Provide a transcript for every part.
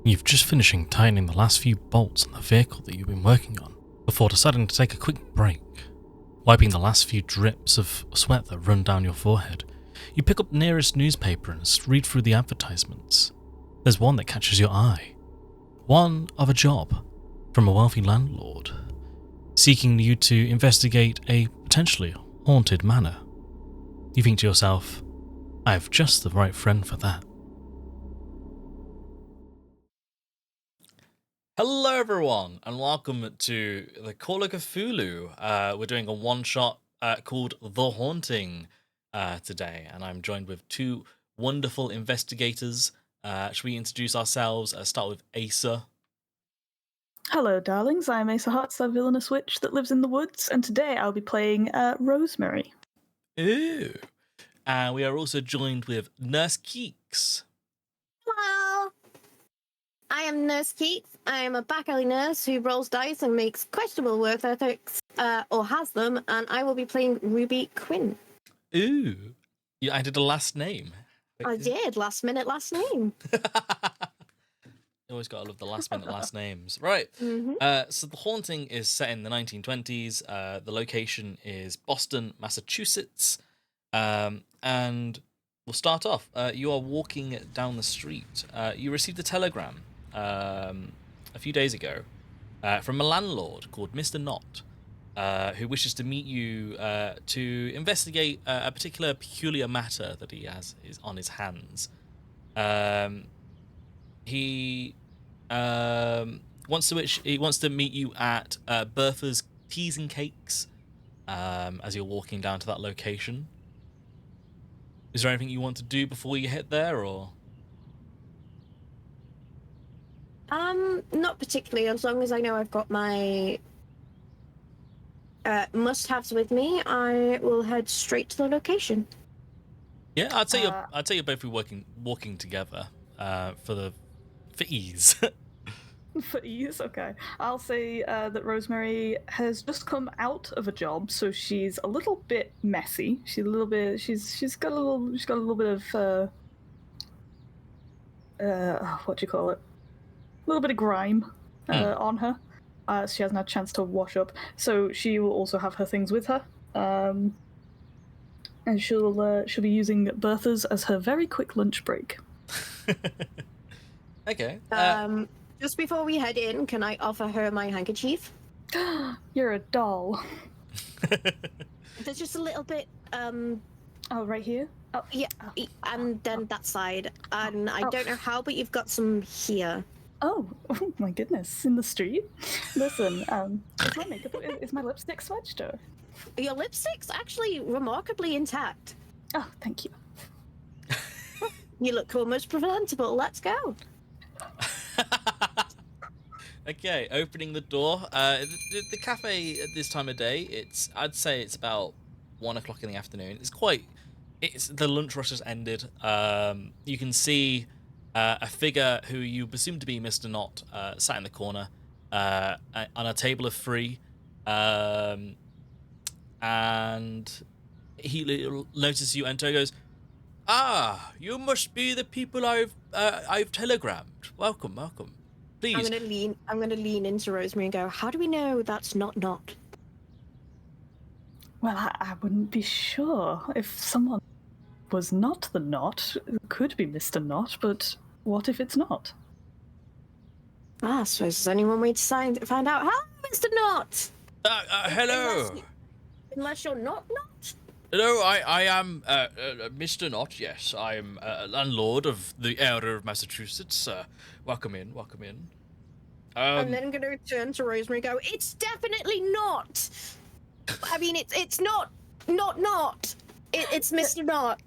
You've just finishing tightening the last few bolts on the vehicle that you've been working on, before deciding to take a quick break. Wiping the last few drips of sweat that run down your forehead, you pick up the nearest newspaper and read through the advertisements. There's one that catches your eye. One of a job from a wealthy landlord, seeking you to investigate a potentially haunted manor. You think to yourself, I have just the right friend for that. Hello everyone, and welcome to the Call of Cthulhu. We're doing a one-shot called The Haunting today, and I'm joined with two wonderful investigators. Should we introduce ourselves? Start with Asa. Hello, darlings. I'm Asa Hartz, a villainous witch that lives in the woods, and today I'll be playing Rosemary. Ooh. And we are also joined with Nurse Keeks. Hello! I am Nurse Keeks. I am a back alley nurse who rolls dice and makes questionable work ethics, or has them, and I will be playing Ruby Quinn. Ooh. You added a last name. I did. Last minute last name. You always gotta love the last minute last names. Right. Mm-hmm. So The Haunting is set in the 1920s. The location is Boston, Massachusetts. And we'll start off. You are walking down the street. You received a telegram a few days ago from a landlord called Mr. Knott, who wishes to meet you to investigate a particular peculiar matter that he has on his hands. He wants to meet you at Bertha's Teas and Cakes as you're walking down to that location. Is there anything you want to do before you head there, or? Not particularly. As long as I know I've got my must-haves with me, I will head straight to the location. Yeah, I'd say you're both walking together for ease. For ease, okay. I'll say that Rosemary has just come out of a job, so she's a little bit messy. She's got a little bit of what do you call it? A little bit of grime on her. She hasn't had a chance to wash up, so she will also have her things with her. And she'll be using Bertha's as her very quick lunch break. Okay. Just before we head in, can I offer her my handkerchief? You're a doll. There's just a little bit. Oh, right here? Oh, yeah, and then that side. And I don't know how, but you've got some here. Oh my goodness! In the street. Listen, is my makeup, is my lipstick smudged or? Your lipstick's actually remarkably intact. Oh, thank you. You look almost presentable. Let's go. Okay, opening the door. The cafe at this time of day, I'd say it's about 1 o'clock in the afternoon. It's the lunch rush has ended. You can see a figure who you presume to be Mr. Knott sat in the corner on a table of three, and he notices you enter and goes, "Ah, you must be the people I've telegrammed. Welcome. Please." I'm gonna lean into Rosemary and go, how do we know that's not Knott? Well, I wouldn't be sure. If someone was not the Knott, it could be Mr. Knott, but what if it's not? I suppose there's only one way to find out. Hello, Mr. Knott! Hello. Unless you're not Knott? Hello, I am Mr. Knott, yes. I am a landlord of the area of Massachusetts. Welcome in. And then I'm going to turn to Rosemary and go, it's definitely not! I mean, it's not. It's Mr. Knott.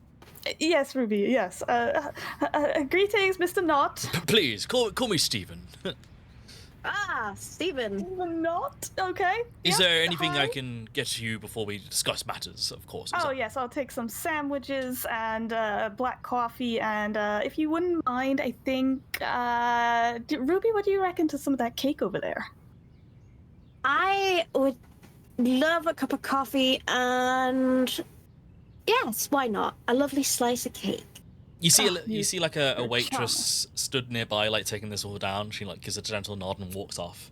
Yes, Ruby, yes. Greetings, Mr. Knott. Please, call me Stephen. Stephen. Stephen Knott? Okay. Is there anything hi. I can get you before we discuss matters, of course? Yes, I'll take some sandwiches and black coffee, and if you wouldn't mind, I think... Ruby, what do you reckon to some of that cake over there? I would love a cup of coffee and... Yes, why not? A lovely slice of cake. You see, you like a you're waitress stood nearby, like taking this all down. She like gives a gentle nod and walks off.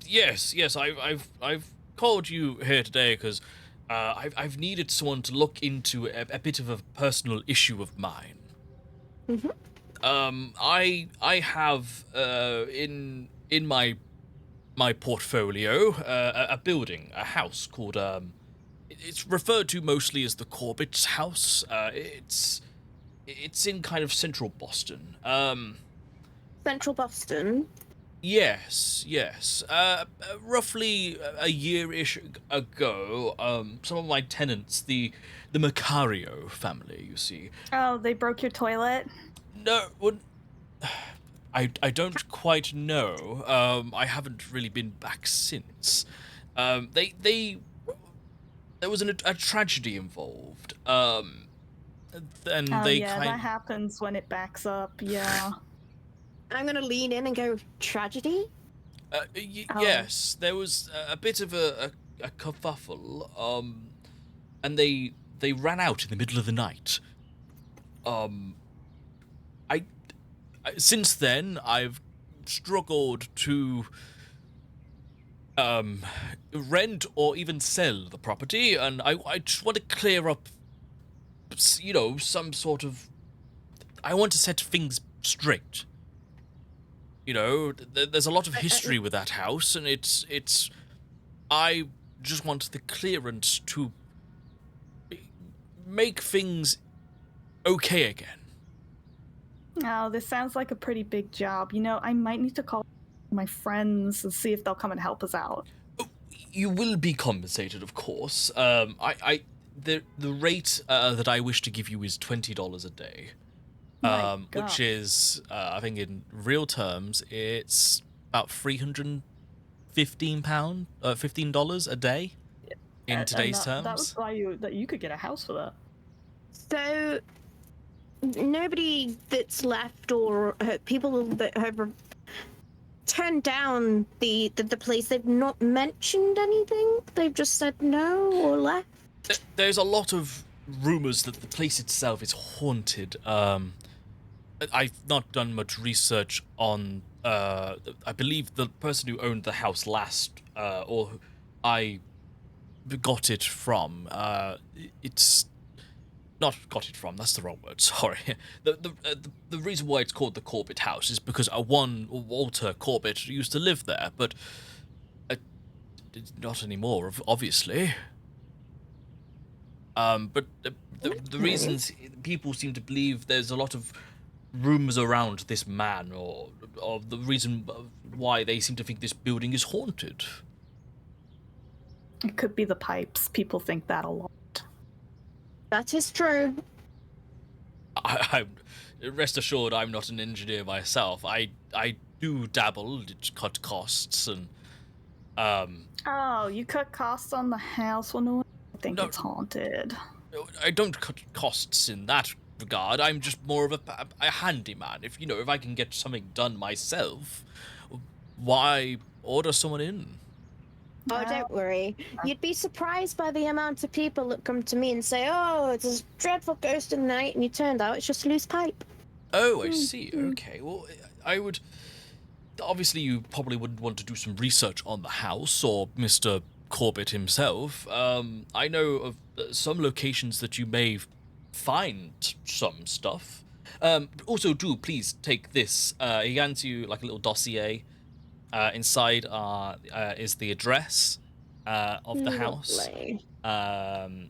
Yes, I've called you here today because I've needed someone to look into a bit of a personal issue of mine. Mm-hmm. I have in my portfolio a building, a house called it's referred to mostly as the Corbitt's house. It's in kind of central Boston. Central Boston. Yes. Roughly a year-ish ago, some of my tenants, the Macario family, you see. Oh, they broke your toilet? No, well, I don't quite know. I haven't really been back since. There was a tragedy involved. And they that happens when it backs up. Yeah. I'm gonna lean in and go, tragedy? Yes, there was a bit of a kerfuffle. And they ran out in the middle of the night. Since then, I've struggled to rent or even sell the property, and I just want to clear up, some sort of. I want to set things straight. There's a lot of history with that house, and it's. I just want the clearance to make things okay again. Oh, this sounds like a pretty big job. I might need to call my friends and see if they'll come and help us out. Oh, you will be compensated, of course. The rate that I wish to give you is $20 a day, which is I think in real terms it's about £315, $15 a day in today's terms. That was why you could get a house for that. So nobody that's left or people that have turned down the place, they've not mentioned anything? They've just said no or left? There's a lot of rumors that the place itself is haunted. I've not done much research on I believe the person who owned the house last, or who I got it from, it's not got it from, that's the wrong word, sorry. The reason why it's called the Corbitt house is because one Walter Corbitt used to live there, but not anymore, obviously. But the reasons people seem to believe there's a lot of rumors around this man, or the reason why they seem to think this building is haunted. It could be the pipes. People think that a lot. That is true. I'm rest assured I'm not an engineer myself. I do dabble to cut costs and Oh, you cut costs on the house? Well, no, I think No. it's haunted. I don't cut costs in that regard. I'm just more of a handyman. If I can get something done myself, why order someone in? Oh, don't worry. You'd be surprised by the amount of people that come to me and say, oh, it's a dreadful ghost in the night, and you turned out it's just a loose pipe. Oh, I see. Okay. Well, I would. Obviously, you probably wouldn't want to do some research on the house or Mr. Corbitt himself. I know of some locations that you may find some stuff. Also, please take this. He hands you like a little dossier. Inside is the address of the house.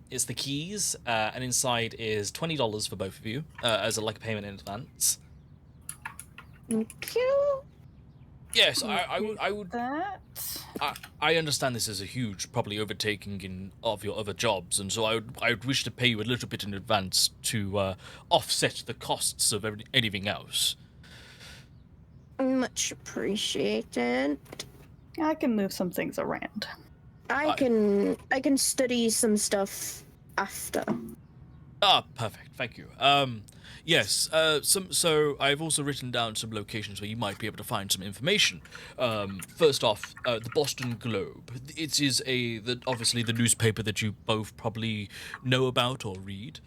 It's the keys, and inside is $20 for both of you as a payment in advance. Thank you. Yes, I would. That. I understand this is a huge, probably overtaking of your other jobs, and so I would wish to pay you a little bit in advance to offset the costs of anything else. Much appreciated. I can move some things around. I can study some stuff after. Perfect. Thank you. Yes. So I've also written down some locations where you might be able to find some information. First off, the Boston Globe. It is obviously the newspaper that you both probably know about or read.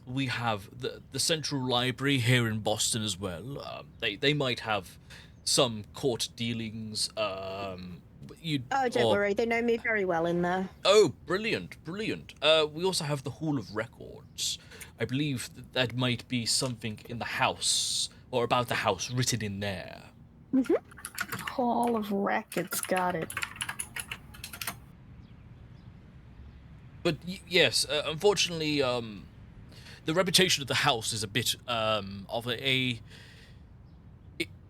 We have the Central Library here in Boston as well. They might have some court dealings. Don't worry, they know me very well in there. Oh, brilliant. We also have the Hall of Records. I believe that might be something in the house, or about the house, written in there. Hall of Records, got it. But yes, unfortunately, the reputation of the house is a bit of a...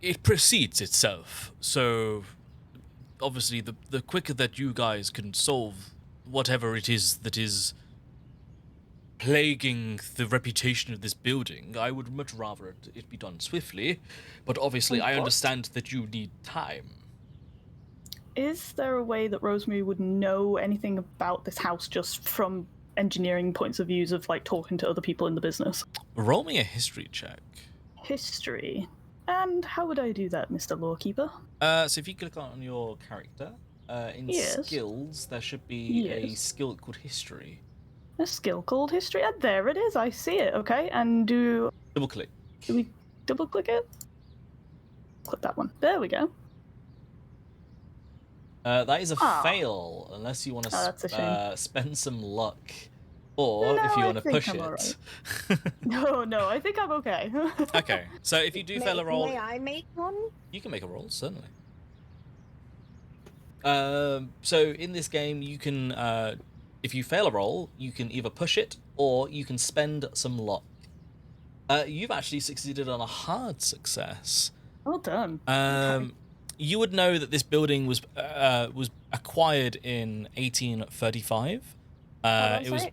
It precedes itself, so obviously the quicker that you guys can solve whatever it is that is plaguing the reputation of this building, I would much rather it be done swiftly, but obviously I understand that you need time. Is there a way that Rosemary would know anything about this house just from engineering points of views of, like, talking to other people in the business? Roll me a history check. History. And how would I do that, Mr. Lawkeeper? So if you click on your character, in Yes. skills, there should be a Yes. skill called history. A skill called history? And there it is, I see it, okay. And do Double click. we double click it? Click that one. There we go. That is a Aw. fail, unless you want to that's a shame. spend some luck. Or No, if you I want to think push I'm it. alright. No, I think I'm okay. Okay, so if you do fail a roll... May I make one? You can make a roll, certainly. So in this game, you can, if you fail a roll, you can either push it or you can spend some luck. You've actually succeeded on a hard success. Well done. Okay. You would know that this building was acquired in 1835. It was.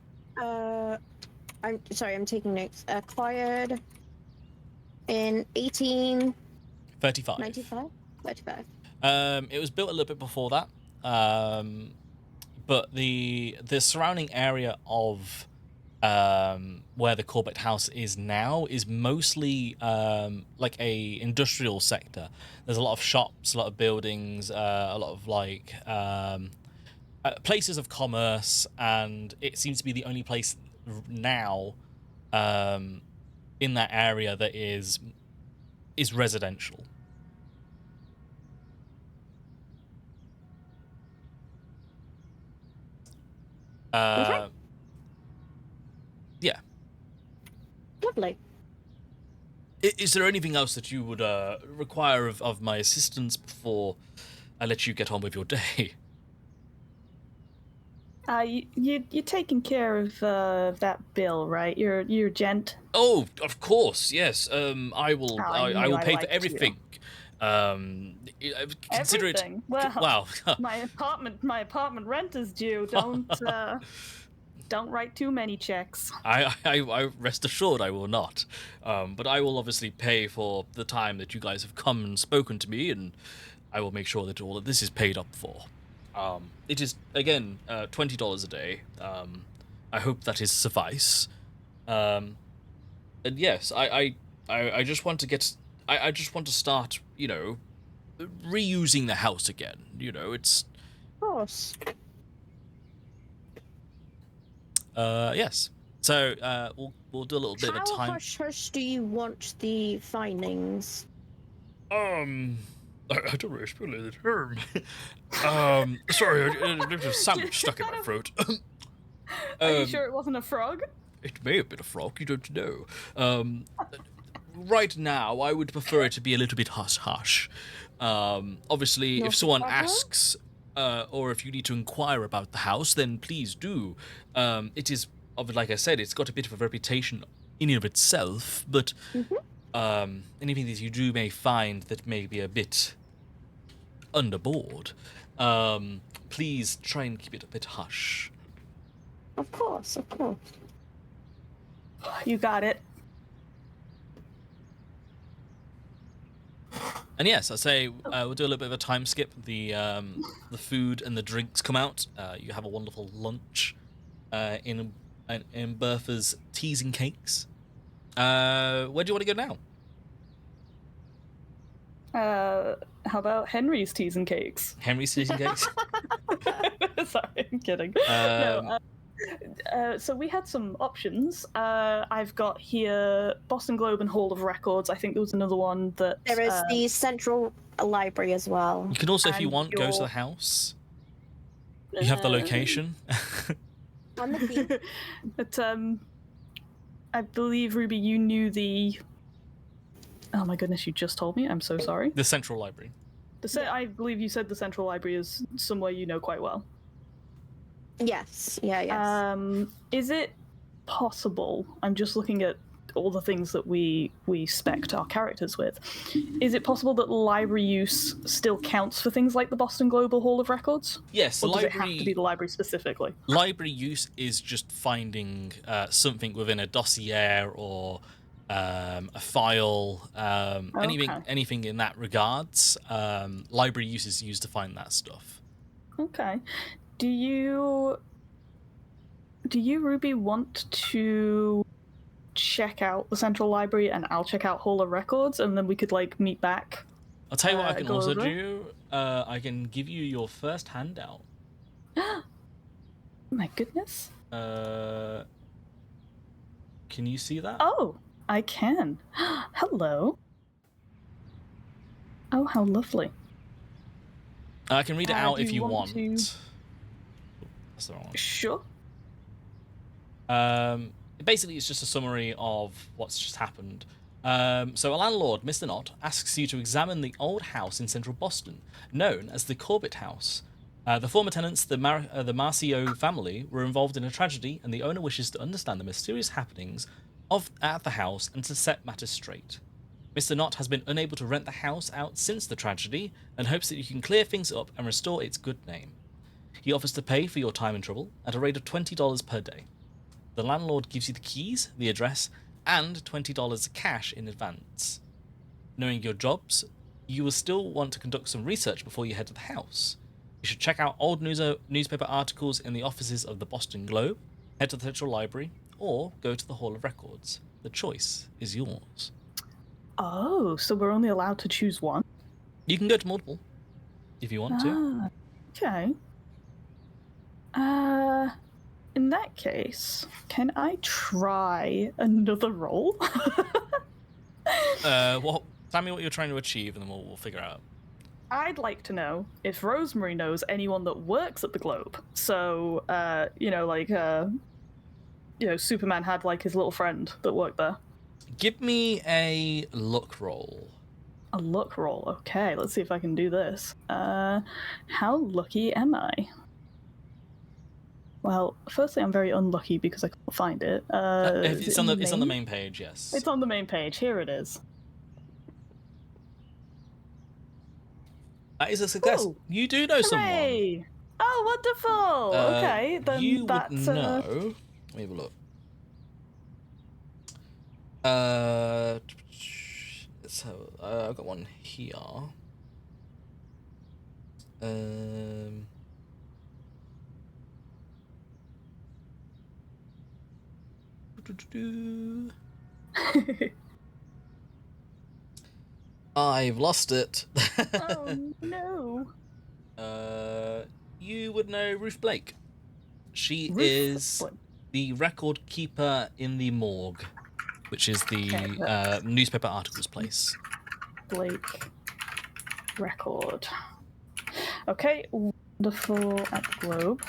I'm sorry, I'm taking notes. Acquired in 1895. 35. It was built a little bit before that, but the surrounding area of where the Corbitt house is now is mostly like a industrial sector. There's a lot of shops, a lot of buildings, a lot of like places of commerce, and it seems to be the only place now in that area that is residential. Okay. Yeah. Lovely. Is there anything else that you would require of my assistance before I let you get on with your day? You're taking care of that bill, right? You're a gent. Oh, of course, yes. I will. I will pay for everything. Consider Everything? it. Well, Wow. my apartment rent is due. Don't write too many checks. I rest assured I will not. But I will obviously pay for the time that you guys have come and spoken to me, and I will make sure that all of this is paid up for. It is, again, $20 a day. I hope that is suffice. And yes, I just want to get... I just want to start, you know, reusing the house again. You know, it's... Of course. Yes. So, we'll do a little bit of a How time... hush do you want the findings? I don't really spell the term. Sorry, there's a sandwich stuck in my throat. Are you sure it wasn't a frog? It may have been a frog, you don't know. Right now, I would prefer it to be a little bit hush-hush. Obviously, No if someone problem. asks, or if you need to inquire about the house, then please do. It is, like I said, it's got a bit of a reputation in and of itself, but anything that you do may find that may be a bit underboard, please try and keep it a bit hush. Of course, of course. You got it. And yes, I say we'll do a little bit of a time skip. The food and the drinks come out. You have a wonderful lunch in Bertha's Teas and Cakes. Where do you want to go now? How about Henry's Teas and Cakes? Henry's Teas and Cakes? Sorry, I'm kidding. Um, No, So we had some options. I've got here Boston Globe and Hall of Records. I think there was another one that... There is the Central Library as well. You can also, if you And want, go to your- the house. You have the location. On the feet. But I believe, Ruby, you knew the... Oh my goodness, you just told me. I'm so sorry. The Central Library. I believe you said the Central Library is somewhere you know quite well. Yes. Yes. Is it possible? I'm just looking at all the things that we spec'd our characters with. Is it possible that library use still counts for things like the Boston Global Hall of Records? Yes, the Or does library. it have to be the library specifically? Library use is just finding something within a dossier or a file, anything in that regards. Library use is used to find that stuff. Okay. Do you, Ruby, want to check out the Central Library and I'll check out Hall of Records and then we could, like, meet back? I'll tell you what I can go also over? do. I can give you your first handout. My goodness. Can you see that? Oh, I can. Hello. Oh, how lovely. I can read it out do if you want. to- That's the wrong one. Sure. Basically, it's just a summary of what's just happened. So a landlord, Mr. Knott, asks you to examine the old house in central Boston, known as the Corbitt House. The former tenants, the Marcio family, were involved in a tragedy, and the owner wishes to understand the mysterious happenings at the house and to set matters straight. Mr. Knott has been unable to rent the house out since the tragedy, and hopes that you can clear things up and restore its good name. He offers to pay for your time and trouble at a rate of $20 per day. The landlord gives you the keys, the address, and $20 cash in advance. Knowing your jobs, you will still want to conduct some research before you head to the house. You should check out old newspaper articles in the offices of the Boston Globe, head to the Central Library, or go to the Hall of Records. The choice is yours. Oh, so we're only allowed to choose one? You can go to multiple, if you want to. Okay. In that case, can I try another roll? Tell me what you're trying to achieve, and then we'll figure out. I'd like to know if Rosemary knows anyone that works at the Globe. So, Superman had, like, his little friend that worked there. Give me a luck roll. A luck roll. Okay, let's see if I can do this. How lucky am I? Well, firstly, I'm very unlucky because I can't find it. It's on the main page, yes. It's on the main page. Here it is. That is a success. Ooh. You do know someone. Hooray! Oh, wonderful! Okay, then you that's... would know. Let me have a look. So I've got one here. I've lost it. Oh, no. You would know Ruth Blake. She Ruth is Blake. the record keeper in the morgue, which is the newspaper articles place. Blake record. Okay, wonderful at the Globe.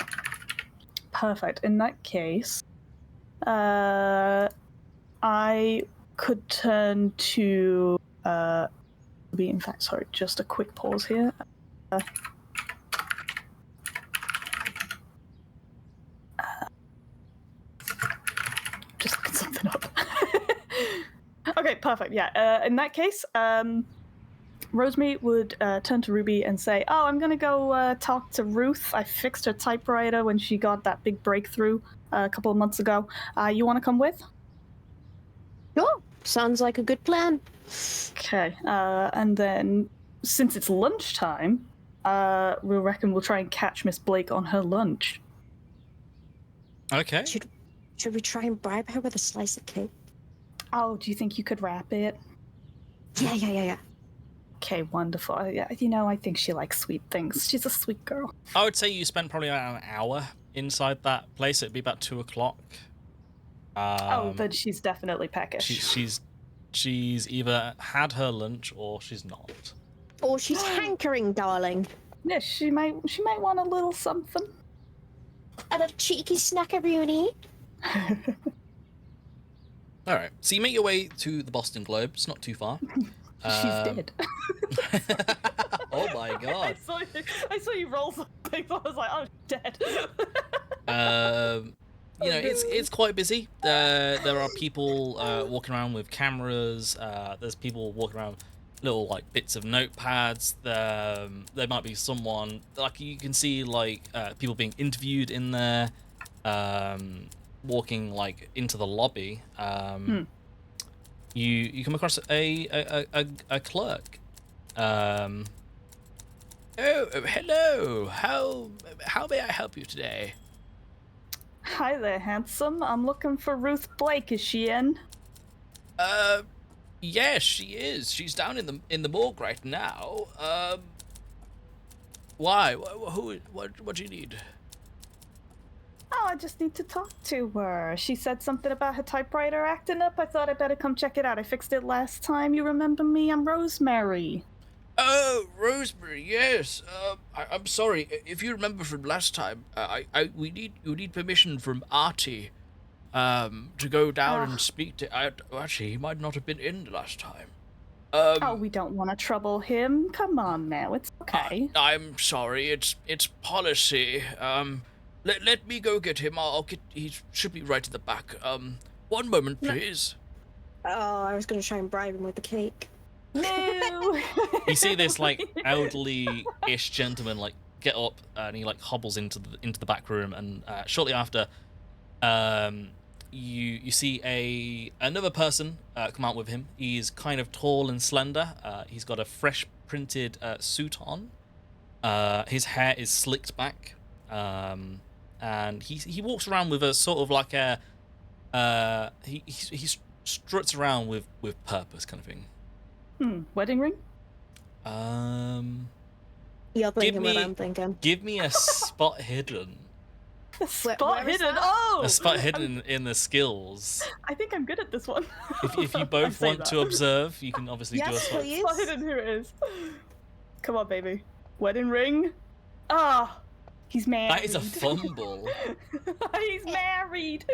Perfect. In that case, I could turn to in fact, sorry, just a quick pause here. Just looking something up. Okay, perfect. Yeah. In that case, Rosemary would turn to Ruby and say, "Oh, I'm gonna go talk to Ruth. I fixed her typewriter when she got that big breakthrough a couple of months ago. You want to come with?" Sure. Sounds like a good plan. Okay. And then, since it's lunchtime, we'll reckon we'll try and catch Miss Blake on her lunch. Okay. Should we try and bribe her with a slice of cake? Oh, do you think you could wrap it? Yeah. Okay, wonderful. Yeah, I think she likes sweet things. She's a sweet girl. I would say you spent probably about an hour inside that place. It'd be about 2 o'clock. Then she's definitely peckish. She's either had her lunch or she's not. Or she's hankering, darling. Yeah, she might want a little something. And a cheeky snackaroonie. All right. So you make your way to the Boston Globe. It's not too far. She's dead. Oh my god. I saw you roll something. I was like, oh, dead. It's quite busy. There are people walking around with cameras. There's people walking around little like bits of notepads. There might be someone like you can see like people being interviewed in there. Walking like into the lobby. You come across a clerk. Oh, hello. How may I help you today? Hi there, handsome. I'm looking for Ruth Blake. Is she in? Yes, she is. She's down in the morgue right now. Why? What do you need? Oh, I just need to talk to her. She said something about her typewriter acting up. I thought I'd better come check it out. I fixed it last time. You remember me? I'm Rosemary. Oh, Rosemary, yes. I'm sorry. If you remember from last time, you need permission from Artie, to go down and speak to. Actually, he might not have been in last time. We don't want to trouble him. Come on now, it's okay. I'm sorry. It's policy. Let me go get him. He should be right at the back. One moment, please. Oh, I was going to try and bribe him with the cake. No. You see this like elderly-ish gentleman like get up and he like hobbles into the back room, and shortly after, you see another person come out with him. He's kind of tall and slender. He's got a fresh printed suit on. His hair is slicked back, and he walks around with a sort of like a he struts around with purpose kind of thing. Wedding ring? You're thinking what I'm thinking. Give me a spot hidden. A spot hidden? Oh! A spot hidden in the skills. I think I'm good at this one. If you both want to observe, you can obviously do a spot. Please. Spot hidden, here it is. Come on, baby. Wedding ring? Ah! He's married. That is a fumble. He's married.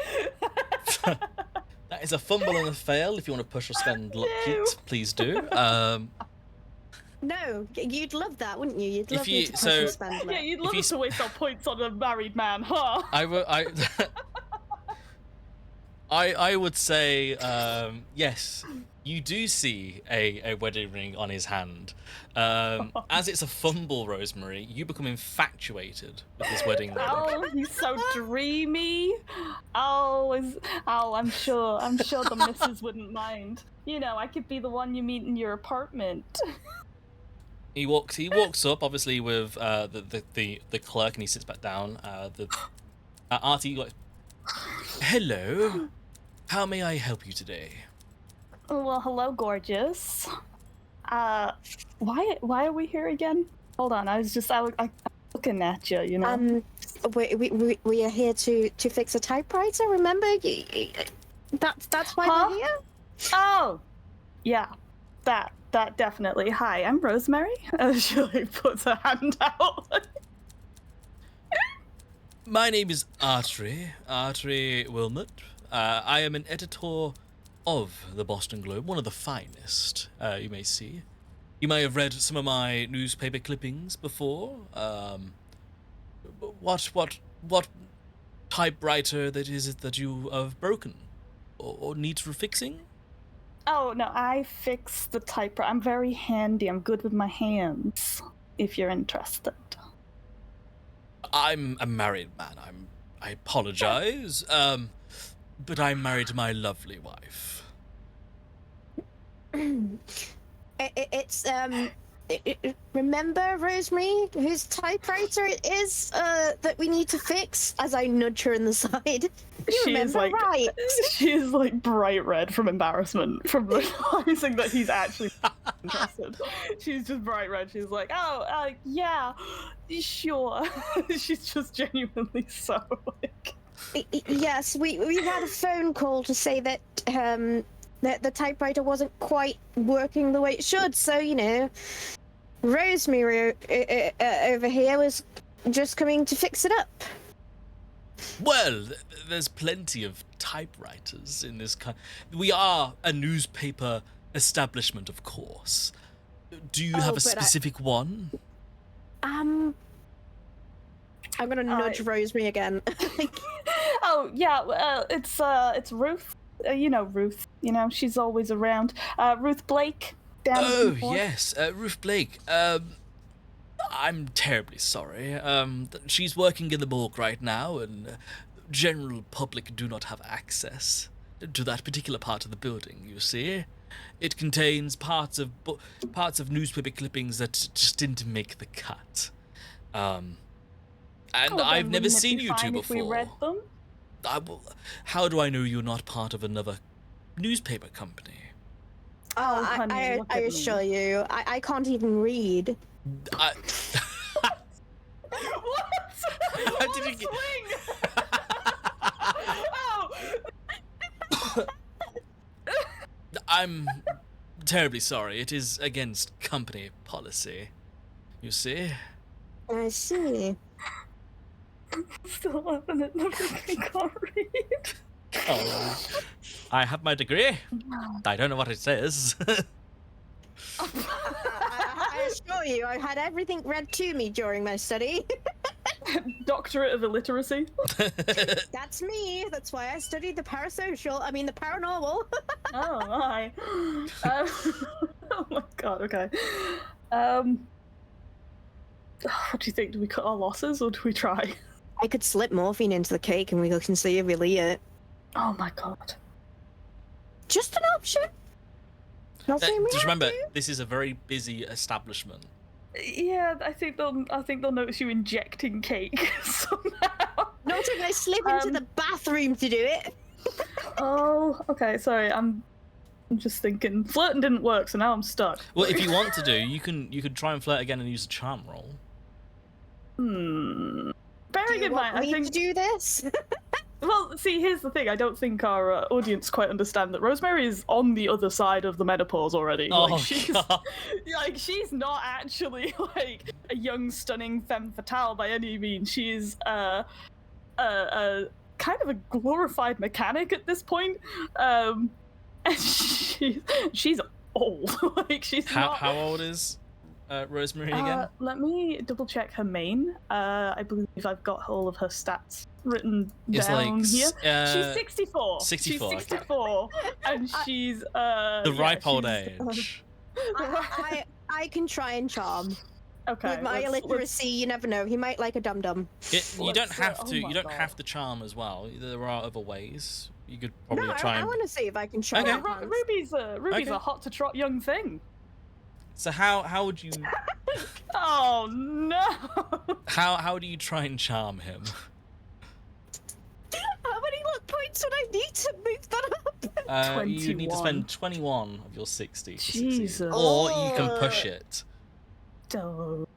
That is a fumble and a fail. If you want to push or spend luck kit, please do. No, you'd love that, wouldn't you? You'd love If me you- to push so- and spend luck. Yeah, you'd love us to waste our points on a married man, huh? I would say yes. You do see a wedding ring on his hand. As it's a fumble, Rosemary, you become infatuated with this wedding ring. Oh, he's so dreamy. I'm sure the missus wouldn't mind. You know, I could be the one you meet in your apartment. He walks up, obviously with the clerk, and he sits back down. Artie goes, "Hello, how may I help you today?" Well, hello, gorgeous. Why are we here again? Hold on, I was looking at you, you know. We are here to fix a typewriter. Remember, that's why we're here. Oh, yeah, that definitely. Hi, I'm Rosemary. She like puts her hand out. My name is Artie Wilmot. I am an editor of the Boston Globe, one of the finest, you may see. You may have read some of my newspaper clippings before. What typewriter that is it that you have broken or needs for fixing? Oh no, I fix the typewriter. I'm very handy. I'm good with my hands. If you're interested. I'm a married man. I apologize. But I'm married to my lovely wife. Remember, Rosemary, whose typewriter it is that we need to fix? As I nudge her in the side. She is like, right? She is like bright red from embarrassment from realizing that he's actually interested. She's just bright red. She's like, oh, yeah, sure. She's just genuinely so like. Yes, we've had a phone call to say that that the typewriter wasn't quite working the way it should. So Rosemary over here was just coming to fix it up. Well, there's plenty of typewriters in this We are a newspaper establishment, of course. Do you have a specific one? I'm gonna nudge Rosemary again. Oh yeah, it's Ruth. You know Ruth. She's always around. Ruth Blake. Oh yes, Ruth Blake. I'm terribly sorry. She's working in the morgue right now, and general public do not have access to that particular part of the building. You see, it contains parts of newspaper clippings that just didn't make the cut. And I've never seen you two before. If we read them? How do I know you're not part of another newspaper company? Oh, honey, I assure you, I can't even read. What? How did you get... Oh. I'm terribly sorry. It is against company policy. You see? I see. Still laughing at nothing I can't read. Oh, I have my degree. I don't know what it says. I assure you, I had everything read to me during my study. Doctorate of illiteracy. That's me. That's why I studied the paranormal. Oh my. Oh my god. Okay. What do you think? Do we cut our losses or do we try? I could slip morphine into the cake and we can see if we'll eat it. Oh my god. Just an option. Just remember, this is a very busy establishment. Yeah, I think they'll notice you injecting cake somehow. Not if I slip into the bathroom to do it. Oh, okay. Sorry, I'm just thinking. Flirting didn't work, so now I'm stuck. Well, if you want to do, you could try and flirt again and use a charm roll. Bearing in mind, I think to do this. Well, see, here's the thing. I don't think our audience quite understand that Rosemary is on the other side of the menopause already. Oh, God. She's not actually like a young, stunning femme fatale by any means. She's a kind of a glorified mechanic at this point. And she's old. She's how old is Rosemary again? Let me double check her main. I believe I've got all of her stats written down here. She's 64. 64. She's 64, and she's the ripe old age. I can try and charm. Okay. With my illiteracy, you never know. He might like a dum dum. You don't have to. You don't God. have to charm as well. There are other ways. You could probably try. I want to see if I can charm. Okay. Ruby's a hot to trot young thing. So how would you? Oh no! How do you try and charm him? How many luck points would I need to move that up? You need to spend 21 of your 60 to Jesus. succeed. Or you can push it. Don't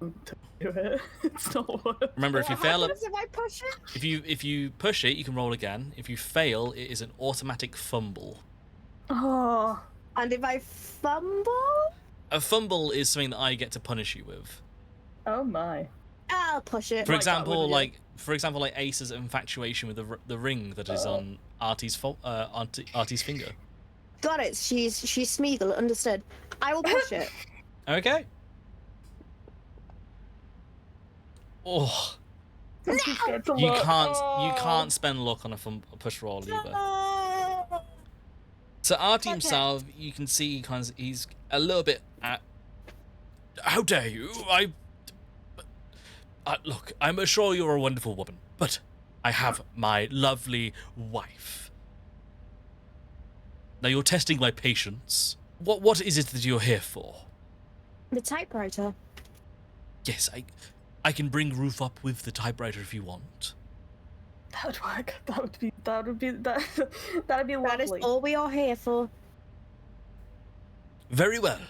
do it. It's not worth it. Remember, if you fail it, If I push it? if you push it, you can roll again. If you fail, it is an automatic fumble. Oh. And if I fumble? A fumble is something that I get to punish you with. Oh my. I'll push it. For Like that, example, wouldn't you? like Ace's infatuation with the ring that is on Artie's finger. Got it. She's Smeagol. Understood. I will push it. Okay. Oh, you can't spend luck on a push roll either. So Artie himself, you can see he's a little bit. How dare you? Look, I'm sure you're a wonderful woman, but I have my lovely wife. Now you're testing my patience. What is it that you're here for? The typewriter. Yes, I can bring Ruth up with the typewriter if you want. That would work. That'd be lovely. That is all we are here for. Very well.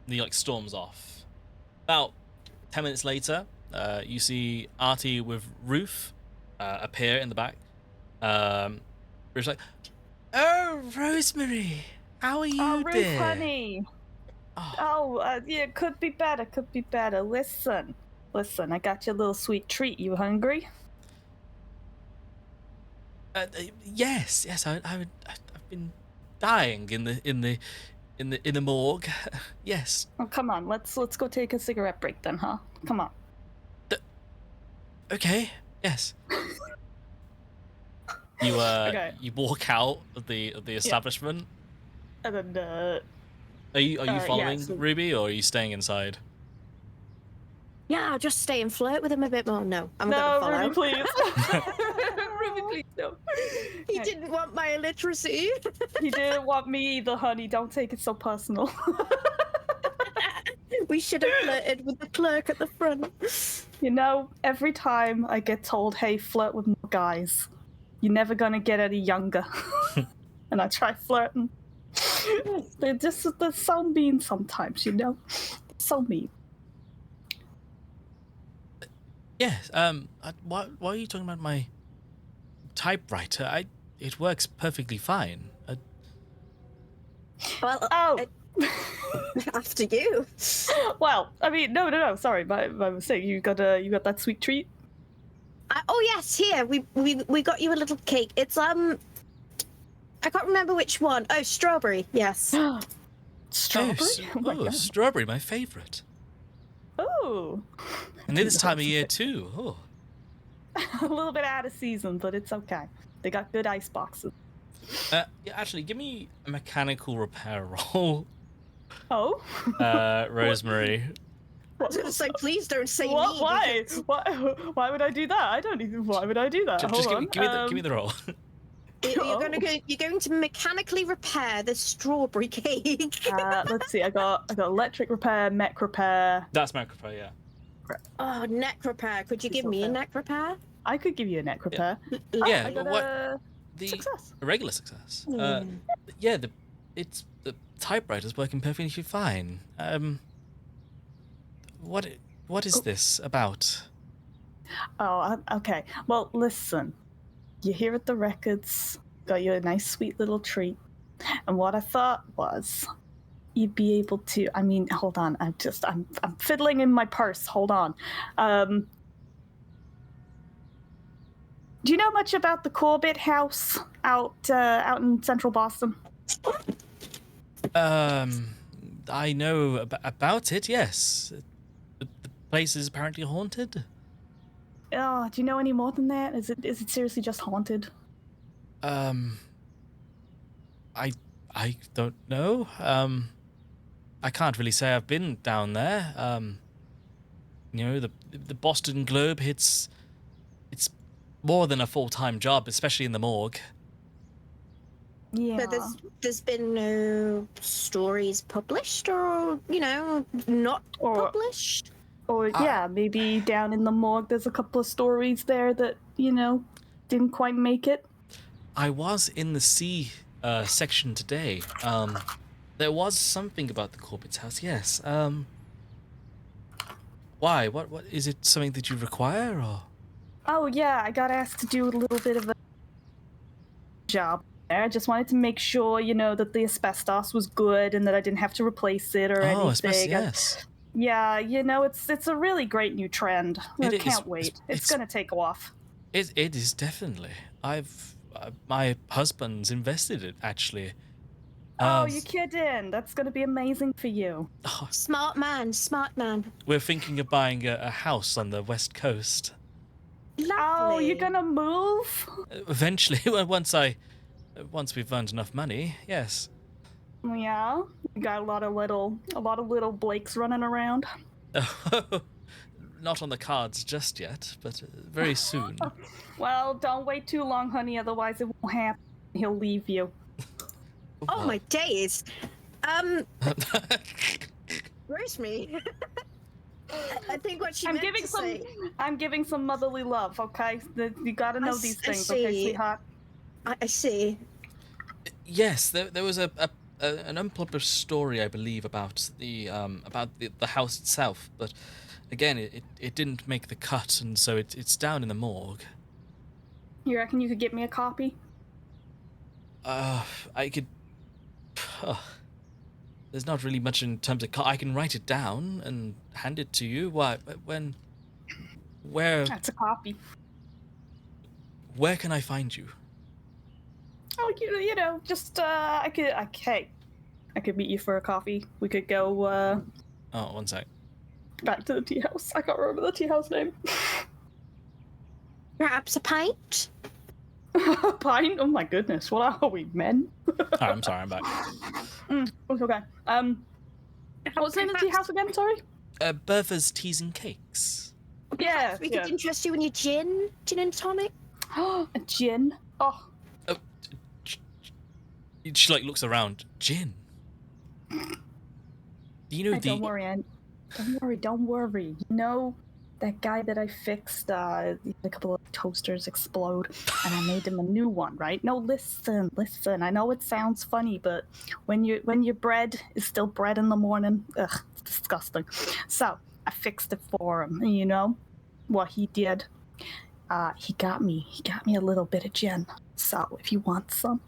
he like storms off. About 10 minutes later, you see Artie with Ruth appear in the back. Ruth's like, "Oh, Rosemary, how are you, Ruth, dear? honey. Yeah, could be better. Could be better. Listen, I got you a little sweet treat. You hungry? Yes. I've been dying in the morgue. Yes. Oh, come on. Let's go take a cigarette break then, huh? Come on. Okay. Yes. You Okay. you walk out of the establishment. And then Are you following so- Ruby, or are you staying inside? Yeah, I'll just stay and flirt with him a bit more. No, I'm no, gonna follow. Ruby, please. Ruby, please, no. He didn't want my illiteracy. He didn't want me either, honey. Don't take it so personal. We should have flirted with the clerk at the front. You know, every time I get told, hey, flirt with more guys, you're never gonna get any younger. And I try flirting. They're so mean sometimes, you know? So mean. Yes. Why are you talking about my typewriter? It works perfectly fine. Well, Oh! after you. Well, I mean, no, sorry, my mistake. You got that sweet treat? Oh yes, here we got you a little cake. It's I can't remember which one. Oh, strawberry. Yes. Strawberry? Oh my God. Strawberry, my favorite. Oh. And this time of year too. Oh. A little bit out of season, but it's okay. They got good ice boxes. Yeah, actually, give me a mechanical repair roll, Oh? Rosemary. I was gonna say, please don't say What? me. Why? because Why would I do that? I don't even. Why would I do that? Just Hold give, on. give me the roll. You're going to mechanically repair the strawberry cake. Let's see. I got electric repair, mech repair. That's mech repair, yeah. Oh, neck repair. Could you give me a neck repair? I could give you a neck repair. Yeah, I got what- a The success. regular success. Hmm. Yeah, the typewriter's working perfectly fine. What is this about? Oh, okay. Well, listen. You're here at the records. Got you a nice, sweet little treat. And what I thought was, you'd be able to. I mean, hold on. I'm fiddling in my purse. Hold on. Do you know much about the Corbitt house out in central Boston? I know about it. Yes, the place is apparently haunted. Oh, do you know any more than that? Is it seriously just haunted? I don't know. I can't really say I've been down there. You know, the Boston Globe, it's more than a full-time job, especially in the morgue. Yeah. But there's been no stories published, or not Or- published. Or yeah, maybe down in the morgue there's a couple of stories there that, didn't quite make it. I was in the C section today. There was something about the Corbitt's house. Yes. Why? What is it? Something that you require, or? Oh yeah, I got asked to do a little bit of a job there. I just wanted to make sure, that the asbestos was good and that I didn't have to replace it or anything. Asbestos. Yes. Yeah, it's a really great new trend. I It is. can't wait. It's It's- gonna take off. It is definitely. My husband's invested it actually. Oh, you're kidding. That's gonna be amazing for you. Smart man. We're thinking of buying a house on the west coast. Lovely. Oh, you're gonna move? Eventually, once we've earned enough money, yes. Yeah. You got a lot of little Blakes running around. Not on the cards just yet, but very soon. Well, don't wait too long, honey, otherwise it won't happen. He'll leave you. Oh my days. Rosemary. I think what she I'm meant giving to some say. I'm giving some motherly love, okay? You gotta know these I things, okay, see. sweetheart? I see. Yes, there was a an unpublished story, I believe, about the house itself, but again, it didn't make the cut, and so it's down in the morgue. You reckon you could get me a copy? I could. There's not really much in terms of. I can write it down and hand it to you. Why? When? Where? That's a copy. Where can I find you? Oh, you know, just I could meet you for a coffee. We could go Oh, one sec. back to the tea house. I can't remember the tea house name. Perhaps a pint? Pint? Oh my goodness, what are we, men? I'm sorry, I'm back. It's okay. What's the name of the tea house again? Sorry. Bertha's Teas and Cakes. Yeah. We could interest you in your gin and tonic. A gin. Oh. She like looks around. Gin. You know Don't worry, Don't worry. You know that guy that I fixed? A couple of toasters explode, and I made him a new one. Right? No, listen. I know it sounds funny, but when your bread is still bread in the morning, ugh, it's disgusting. So I fixed it for him. And you know what he did? He got me a little bit of gin. So if you want some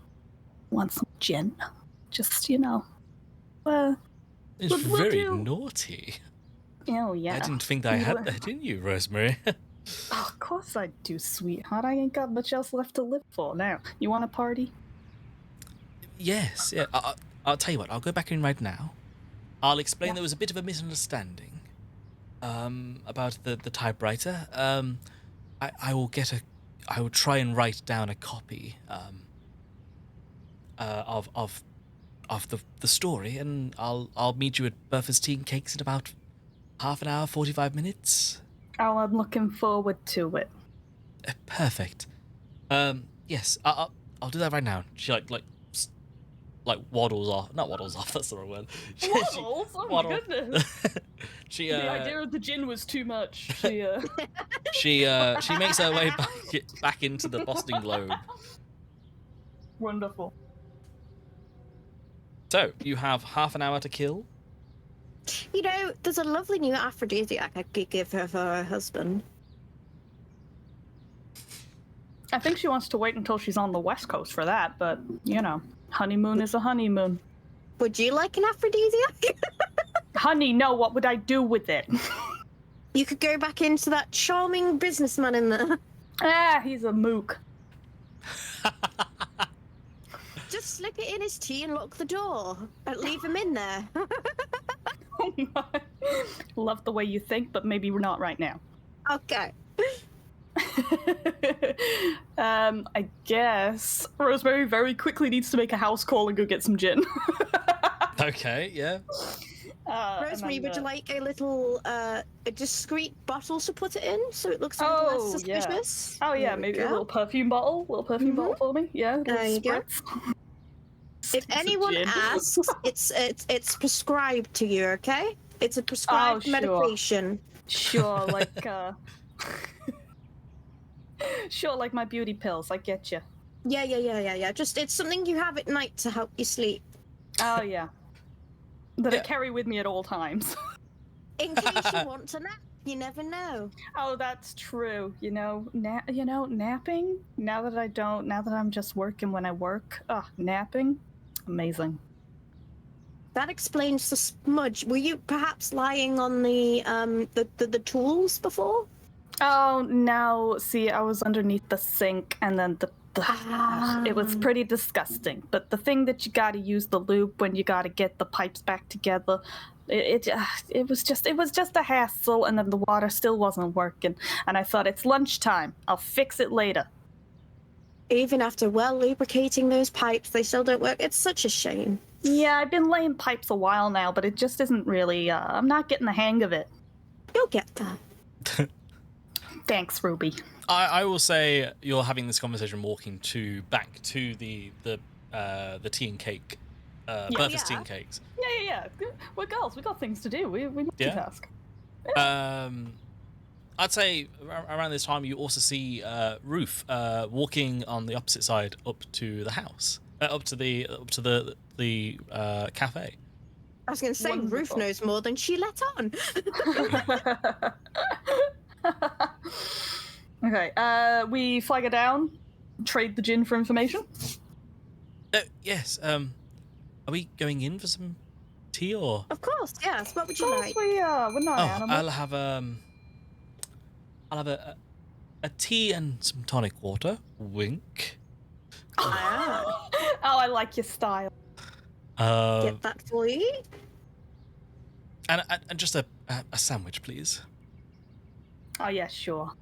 gin, just it's we'll very do. naughty. Oh yeah. I didn't think I had that in you, Rosemary. Oh, of course I do, sweetheart. I ain't got much else left to live for now. You want a party? Yes, yeah. I'll tell you what. I'll go back in right now. I'll explain there was a bit of a misunderstanding about the typewriter. I will try and write down a copy of the story, and I'll meet you at Bertha's Tea and Cakes in about half an hour, 45 minutes. Oh, I'm looking forward to it. Perfect. Yes, I'll do that right now. She like waddles off. Not waddles off. That's the wrong word. Waddles? Oh my goodness. She The idea of the gin was too much. she makes her way back into the Boston Globe. Wonderful. So you have half an hour to kill. You know, there's a lovely new aphrodisiac I could give her for her husband. I think she wants to wait until she's on the West Coast for that, but, you know, honeymoon is a honeymoon. Would you like an aphrodisiac? Honey, no, what would I do with it? You could go back into that charming businessman in there. He's a mook. Just slip it in his tea and lock the door. And leave him in there. Oh my. Love the way you think, but maybe we're not right now. Okay. I guess Rosemary very quickly needs to make a house call and go get some gin. Okay, yeah. Rosemary, would you like a little, a discreet bottle to put it in so it looks a little less suspicious? Yeah. Oh yeah, maybe a little perfume bottle. Bottle for me. Yeah. There you go. If anyone asks, it's prescribed to you, okay? It's a prescribed medication. Sure, like sure, like my beauty pills. I get you. Yeah. Just it's something you have at night to help you sleep. Oh yeah. That I carry with me at all times. In case you want to nap, you never know. Oh, that's true. You know, napping. Now that I'm just working when I work. Napping, amazing. That explains the smudge. Were you perhaps lying on the tools before? Oh no! See, I was underneath the sink, and then it was pretty disgusting. But the thing that you gotta use the lube when you gotta get the pipes back together, it was just a hassle. And then the water still wasn't working. And I thought, it's lunchtime. I'll fix it later. Even after well lubricating those pipes, they still don't work. It's such a shame. Yeah, I've been laying pipes a while now, but it just isn't really. I'm not getting the hang of it. You'll get that. Thanks, Ruby. I will say you're having this conversation walking back to the tea and cake, Bertha's Tea and Cakes. Yeah. We're girls. We got things to do. We multitask. I'd say around this time you also see Ruth walking on the opposite side up to the house. Up to the cafe. I was going to say, Ruth Wonderful. knows more than she let on. Okay, we flag her down, trade the gin for information. Yes. Are we going in for some tea or? Of course, yes. What would you Of like? course we're not animals. I'll have a tea and some tonic water. Wink. Ah, Oh, I like your style. get that for you. And just a sandwich, please. Oh yeah, sure.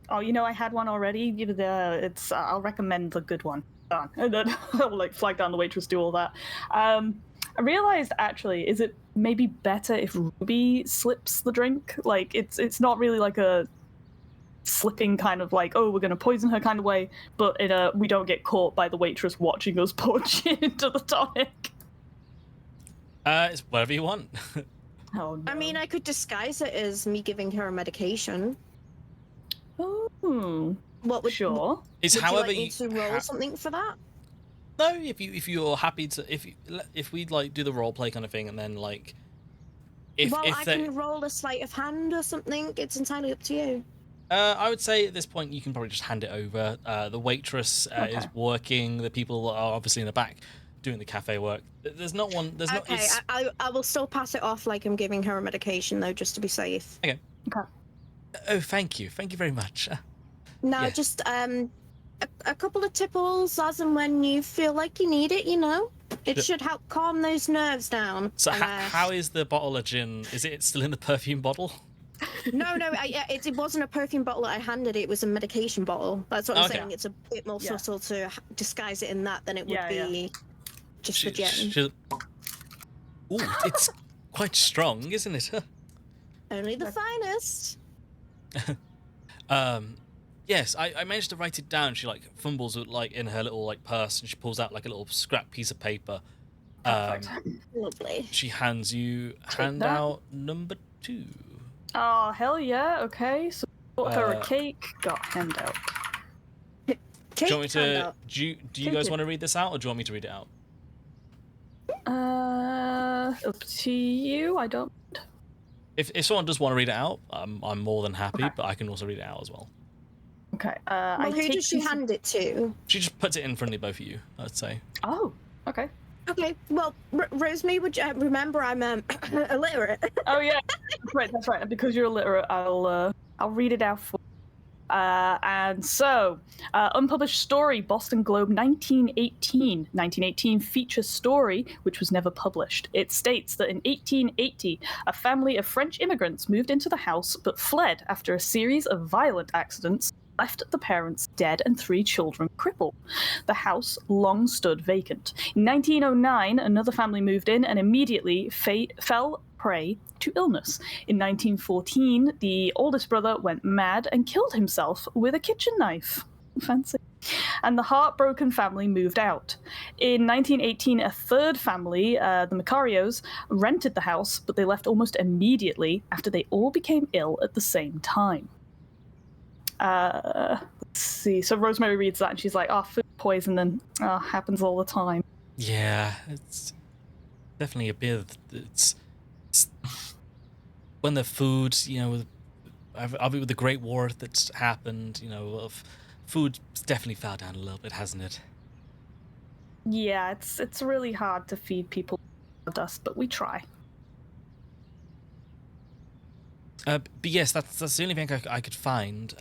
Oh, you know, I had one already. It's I'll recommend the good one. Done. And then I'll like flag down the waitress, do all that. I realized actually, is it maybe better if Ruby slips the drink? Like it's not really like a slipping kind of like, oh, we're gonna poison her kind of way, but in a we don't get caught by the waitress watching us pour gin into the tonic. It's whatever you want. Oh no. I mean, I could disguise it as me giving her a medication. Oh, What would sure. It's would however you like me to roll something for that? No, if you're happy to, if we like do the role play kind of thing, and then like, if I they, can roll a sleight of hand or something. It's entirely up to you. I would say at this point you can probably just hand it over. The waitress is Okay. working. The people are obviously in the back doing the cafe work. There's not one. There's not. Okay, It's, I will still pass it off like I'm giving her a medication though, just to be safe. Okay. oh, thank you very much. Now, Yeah. just a couple of tipples as and when you feel like you need it. You know, it Yeah. should help calm those nerves down. So And, how is the bottle of gin? Is it still in the perfume bottle? No, it wasn't a perfume bottle that I handed. It was a medication bottle. That's what I'm Okay. saying. It's a bit more Yeah. subtle to disguise it in that than it would Yeah, be just for gin. Ooh, it's quite strong, isn't it? Only the finest. Yes, I managed to write it down. She like fumbles with like in her little like purse, and she pulls out like a little scrap piece of paper. Perfect. Lovely. She hands you Take handout number 2. Oh, hell yeah, okay. So bought her a Uh, cake, got handout. Cake Do you want me to? handout. Do you Take guys it. want to read this out, or do you want me to read it out? Up to you, I don't... If someone does want to read it out, I'm more than happy, Okay. but I can also read it out as well. Okay, Well, I who take does she these- hand it to? She just puts it in front of both of you, I'd say. Oh, okay. Okay, well, Rosemary, would you remember I'm illiterate? Oh yeah, that's right. And because you're illiterate, I'll read it out for. And so, unpublished story, Boston Globe, 1918. 1918 feature story, which was never published. It states that in 1880, a family of French immigrants moved into the house but fled after a series of violent accidents left the parents dead and 3 children crippled. The house long stood vacant. In 1909, another family moved in and immediately fell prey to illness. In 1914, the oldest brother went mad and killed himself with a kitchen knife. Fancy. And the heartbroken family moved out. In 1918, a third family, the Macarios, rented the house, but they left almost immediately after they all became ill at the same time. Let's see. So Rosemary reads that and she's like, food poisoning happens all the time. Yeah, it's definitely a bit. It's when the food, with the Great War that's happened, food definitely fell down a little bit, hasn't it? Yeah, it's really hard to feed people dust, but we try. But yes, that's the only thing I could find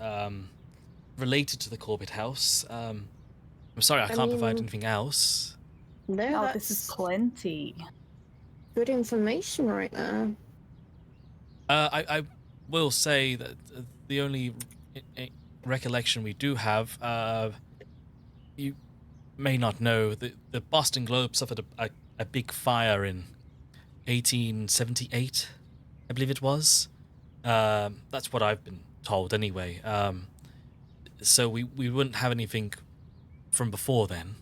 related to the Corbitt house. I'm sorry, I can't provide mean- anything else. No, Oh, that's this is plenty. good information right now. I will say that the only recollection we do have, you may not know, the Boston Globe suffered a big fire in 1878, I believe it was. That's what I've been told anyway. So we wouldn't have anything from before then.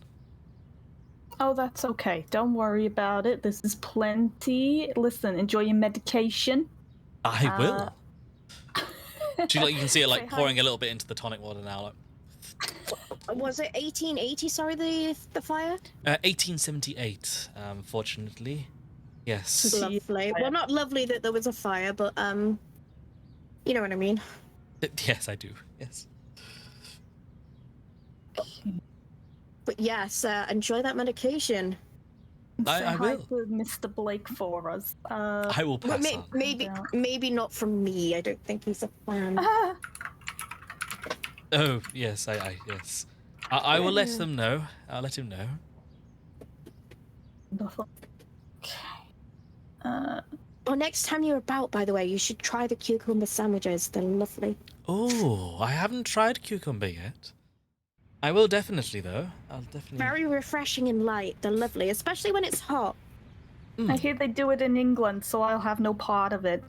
Oh, that's okay. Don't worry about it. This is plenty. Listen, enjoy your medication. I will. You can see it Say like hi. pouring a little bit into the tonic water now. Like, Was it 1880? Sorry, the fire. 1878, fortunately. Yes. Lovely. Well, not lovely that there was a fire, but you know what I mean. Yes, I do. Yes. But yes, enjoy that medication. Say I hi will. to Mr. Blake for us. I will But pass on. maybe not from me. I don't think he's a fan. Oh, yes, yes. I will let them know. I'll let him know. Well, next time you're about, by the way, you should try the cucumber sandwiches. They're lovely. Oh, I haven't tried cucumber yet. I will definitely, though. I'll definitely. Very refreshing and light. They're lovely, especially when it's hot. I hear they do it in England, so I'll have no part of it.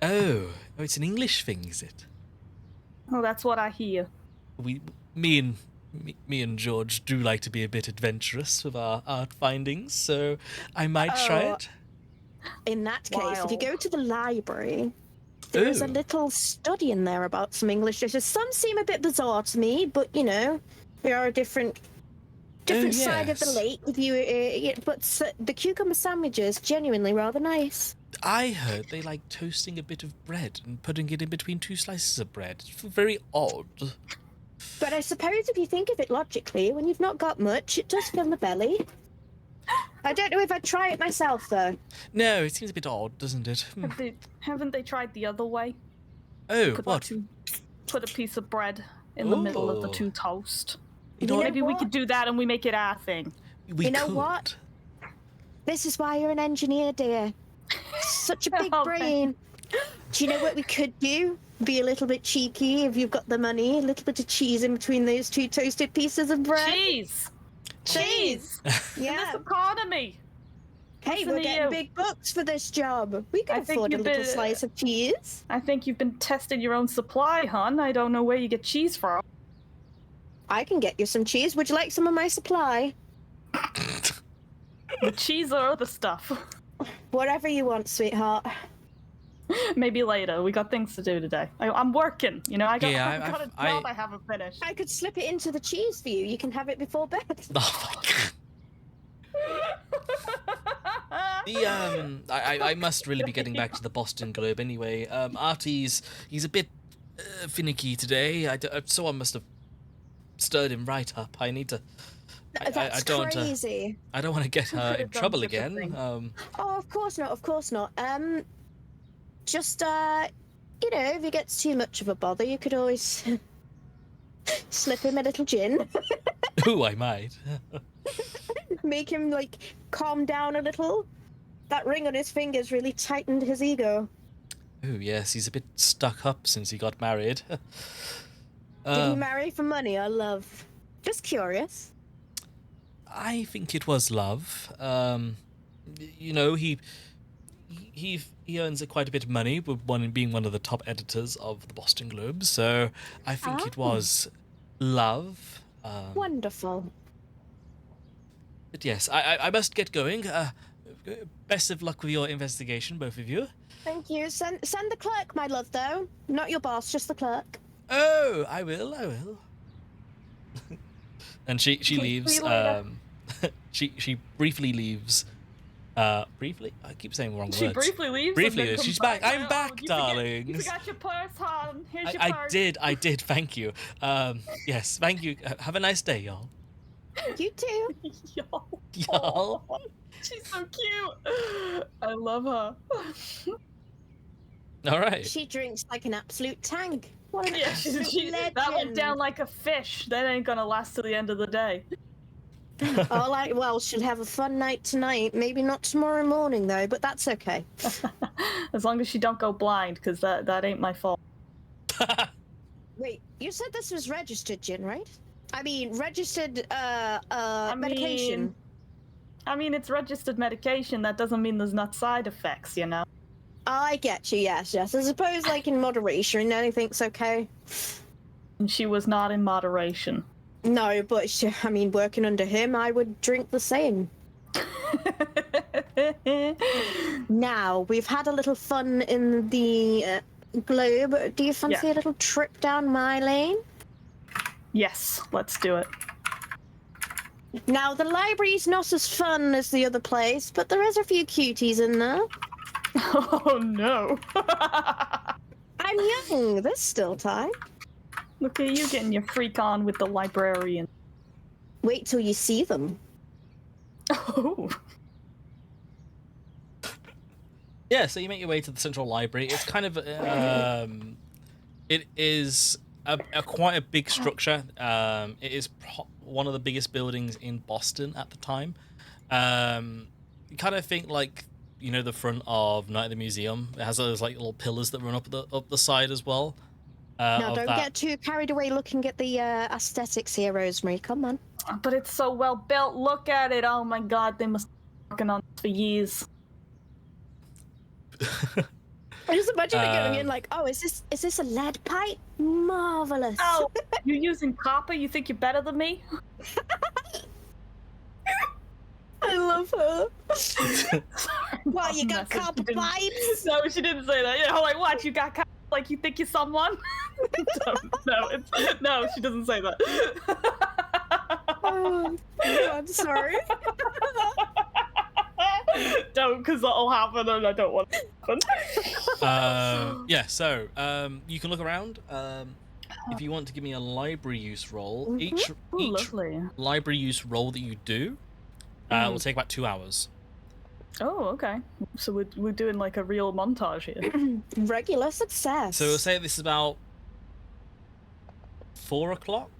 Oh, it's an English thing, is it? Oh, that's what I hear. Me and George do like to be a bit adventurous with our art findings, so I might try it. In that case, if you Wild. go to the library, there is a Ooh. little study in there about some English dishes. Some seem a bit bizarre to me, but you know, they are a different side of the yes. lake. With you, but the cucumber sandwiches genuinely rather nice. I heard they like toasting a bit of bread and putting it in between two slices of bread. It's very odd. But I suppose if you think of it logically, when you've not got much, it does fill the belly. I don't know if I'd try it myself, though. No, it seems a bit odd, doesn't it? Haven't they tried the other way? Oh, Put what? Put a piece of bread in the middle of the Ooh. two toast. You know, Maybe we what? could do that and we make it our thing. we You know could. what? This is why you're an engineer, dear. Such a big Oh, brain. Do you know what we could do? Be a little bit cheeky if you've got the money. A little bit of cheese in between those two toasted pieces of bread. Cheese! Cheese! In Yeah. this economy! Hey, Listen we're to getting you. big bucks for this job. We I can think afford a you've little been- slice of cheese. I think you've been testing your own supply, hon. I don't know where you get cheese from. I can get you some cheese. Would you like some of my supply? The cheese or other stuff. Whatever you want, sweetheart. Maybe later. We got things to do today. I'm working, you know. I got, Yeah, I've got a job I haven't finished. I could slip it into the cheese for you. You can have it before bed. Oh my god. I must really be getting back to the Boston Globe anyway. Artie's, he's a bit finicky today. So I must have stirred him right up. I need to. That's crazy. I don't want to get her could in have done trouble such a again. thing. Oh, of course not. Of course not. Just you know, if he gets too much of a bother, you could always slip him a little gin, Ooh, I might. make him like calm down a little. That ring on his fingers really tightened his ego. Ooh, yes, he's a bit stuck up since he got married. Did he marry for money or love? Just curious. I think it was love. You know, he earns quite a bit of money with being one of the top editors of the Boston Globe. So I think it was love. Wonderful. But yes, I must get going. Best of luck with your investigation, both of you. Thank you. Send the clerk, my love, though. Not your boss, just the clerk. Oh, I will. And she leaves. see you later. She briefly leaves. Briefly? I keep saying wrong She words. briefly leaves. Briefly and then leaves. comes She's back. I'm Oh, back, you darlings. You forgot your purse, hon. Here's your I purse. did. Thank you. Yes, thank you. Have a nice day, y'all. You too. Y'all. Y'all. Aw, she's so cute. I love her. All right. She drinks like an absolute tank. What an Yeah, absolute that went legend. down like a fish. That ain't gonna last till the end of the day. Well, she'll have a fun night tonight. Maybe not tomorrow morning, though, but that's okay. As long as she don't go blind, because that ain't my fault. Wait, you said this was registered gin, right? I mean, registered, mean, medication. I mean, it's registered medication. That doesn't mean there's not side effects, you know? I get you, yes. I suppose, like, in moderation, anything's okay. And she was not in moderation. No, but, I mean, working under him, I would drink the same. Now, we've had a little fun in the globe. Do you fancy Yeah. a little trip down my lane? Yes, let's do it. Now, the library's not as fun as the other place, but there is a few cuties in there. Oh no. I'm young. There's still time. Look at you getting your freak on with the librarian. Wait till you see them. Oh. Yeah, so you make your way to the central library. It's kind of it is a quite a big structure. It is one of the biggest buildings in Boston at the time. You kind of think like, you know, the front of Night at the Museum. It has those like little pillars that run up the side as well. Now, don't get too carried away looking at the aesthetics here, Rosemary. Come on. But it's so well built. Look at it. Oh my god, they must be working on this for years. I just imagine it going in like, oh, is this a lead pipe? Marvelous. Oh, you're using copper? You think you're better than me? I love her. Sorry, Well, you got message. copper She didn't- pipes? No, she didn't say that. Yeah, like what? You got copper? Like you think you're someone? No, she doesn't say that. Oh, I'm sorry. Don't, because that'll happen, and I don't want it to happen. Yeah, so you can look around. If you want to give me a library use roll, each Ooh, lovely. library use roll that you do will take about 2 hours. Oh, okay. So we're doing like a real montage here. Regular success. So we'll say this is about 4 o'clock.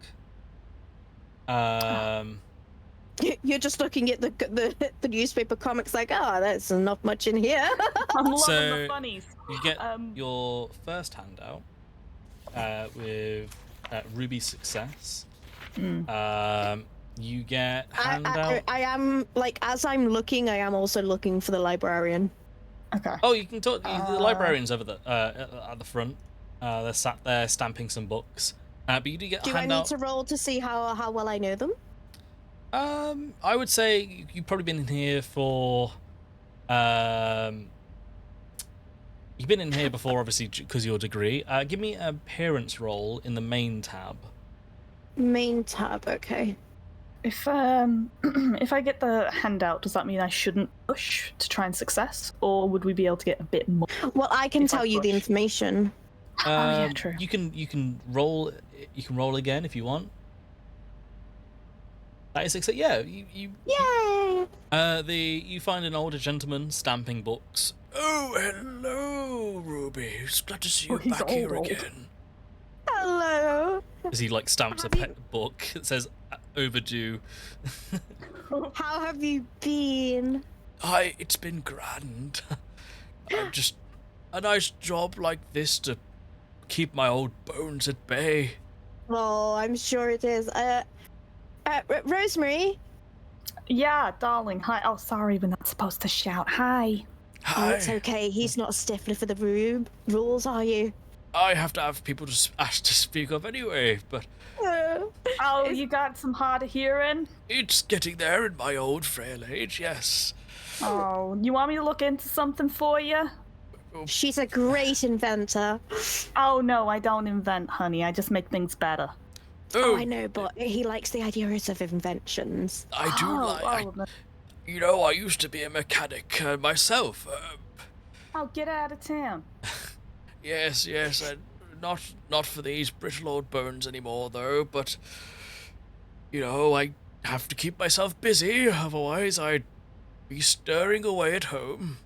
You're just looking at the newspaper comics like, oh, there's not much in here. I'm loving So, the funnies. You get your first handout with Ruby's success. You get handout. I am, like, as I'm looking, I am also looking for the librarian. Okay. Oh, you can talk. The librarian's over at the front. They're sat there stamping some books. But you do get a Do I handout. need to roll to see how well I know them? I would say you've probably been in here for. You've been in here before, obviously, because of your degree. Give me an appearance roll in the main tab. Main tab, okay. If I get the handout, does that mean I shouldn't push to try and success, or would we be able to get a bit more? Well, I can If I tell you the push. information. Oh yeah, true. You can roll. You can roll again if you want. That is success. Yeah, you Yay! you find an older gentleman stamping books. Oh, hello, Ruby. It's glad to see you he's back here old. again. Hello. As he like stamps a pet book that says overdue. How have you been? It's been grand. Just a nice job like this to keep my old bones at bay. Oh, I'm sure it is. Rosemary? Yeah, darling. Hi. Oh, sorry, we're not supposed to shout. Hi. Oh, it's okay. He's not a stiffler for the rules, are you? I have to have people to ask to speak up anyway, but Oh, you got some hard of hearing? it's getting there in my old frail age, yes. Oh, you want me to look into something for you? She's a great inventor. Oh no, I don't invent, honey. I just make things better. Oh, I know, but he likes the ideas of inventions. I do I used to be a mechanic myself. Oh, get out of town. Yes, not for these brittle old bones anymore, though, but, I have to keep myself busy, otherwise I'd be stirring away at home.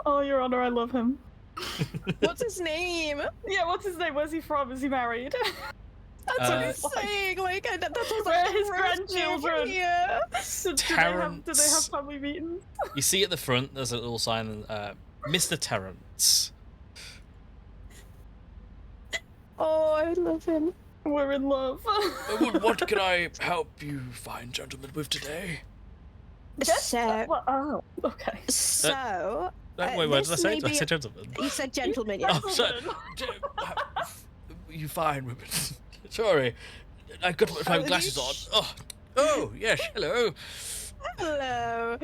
Oh, Your Honor, I love him. What's his name? Yeah, what's his name? Where's he from? Is he married? That's what he's saying. Like, that was Where like are his the roast grandchildren? here. Do they have family meetings? You see at the front, there's a little sign, Mr. Terrence. Oh, I love him. We're in love. What can I help you fine gentlemen with today? So, Well, oh, okay. so. Wait, what did I this say? may Did I be- say gentlemen? You said gentleman, yeah. Oh, sorry. You fine, women? Sorry, I got my glasses on. Oh, yes, hello. Hello.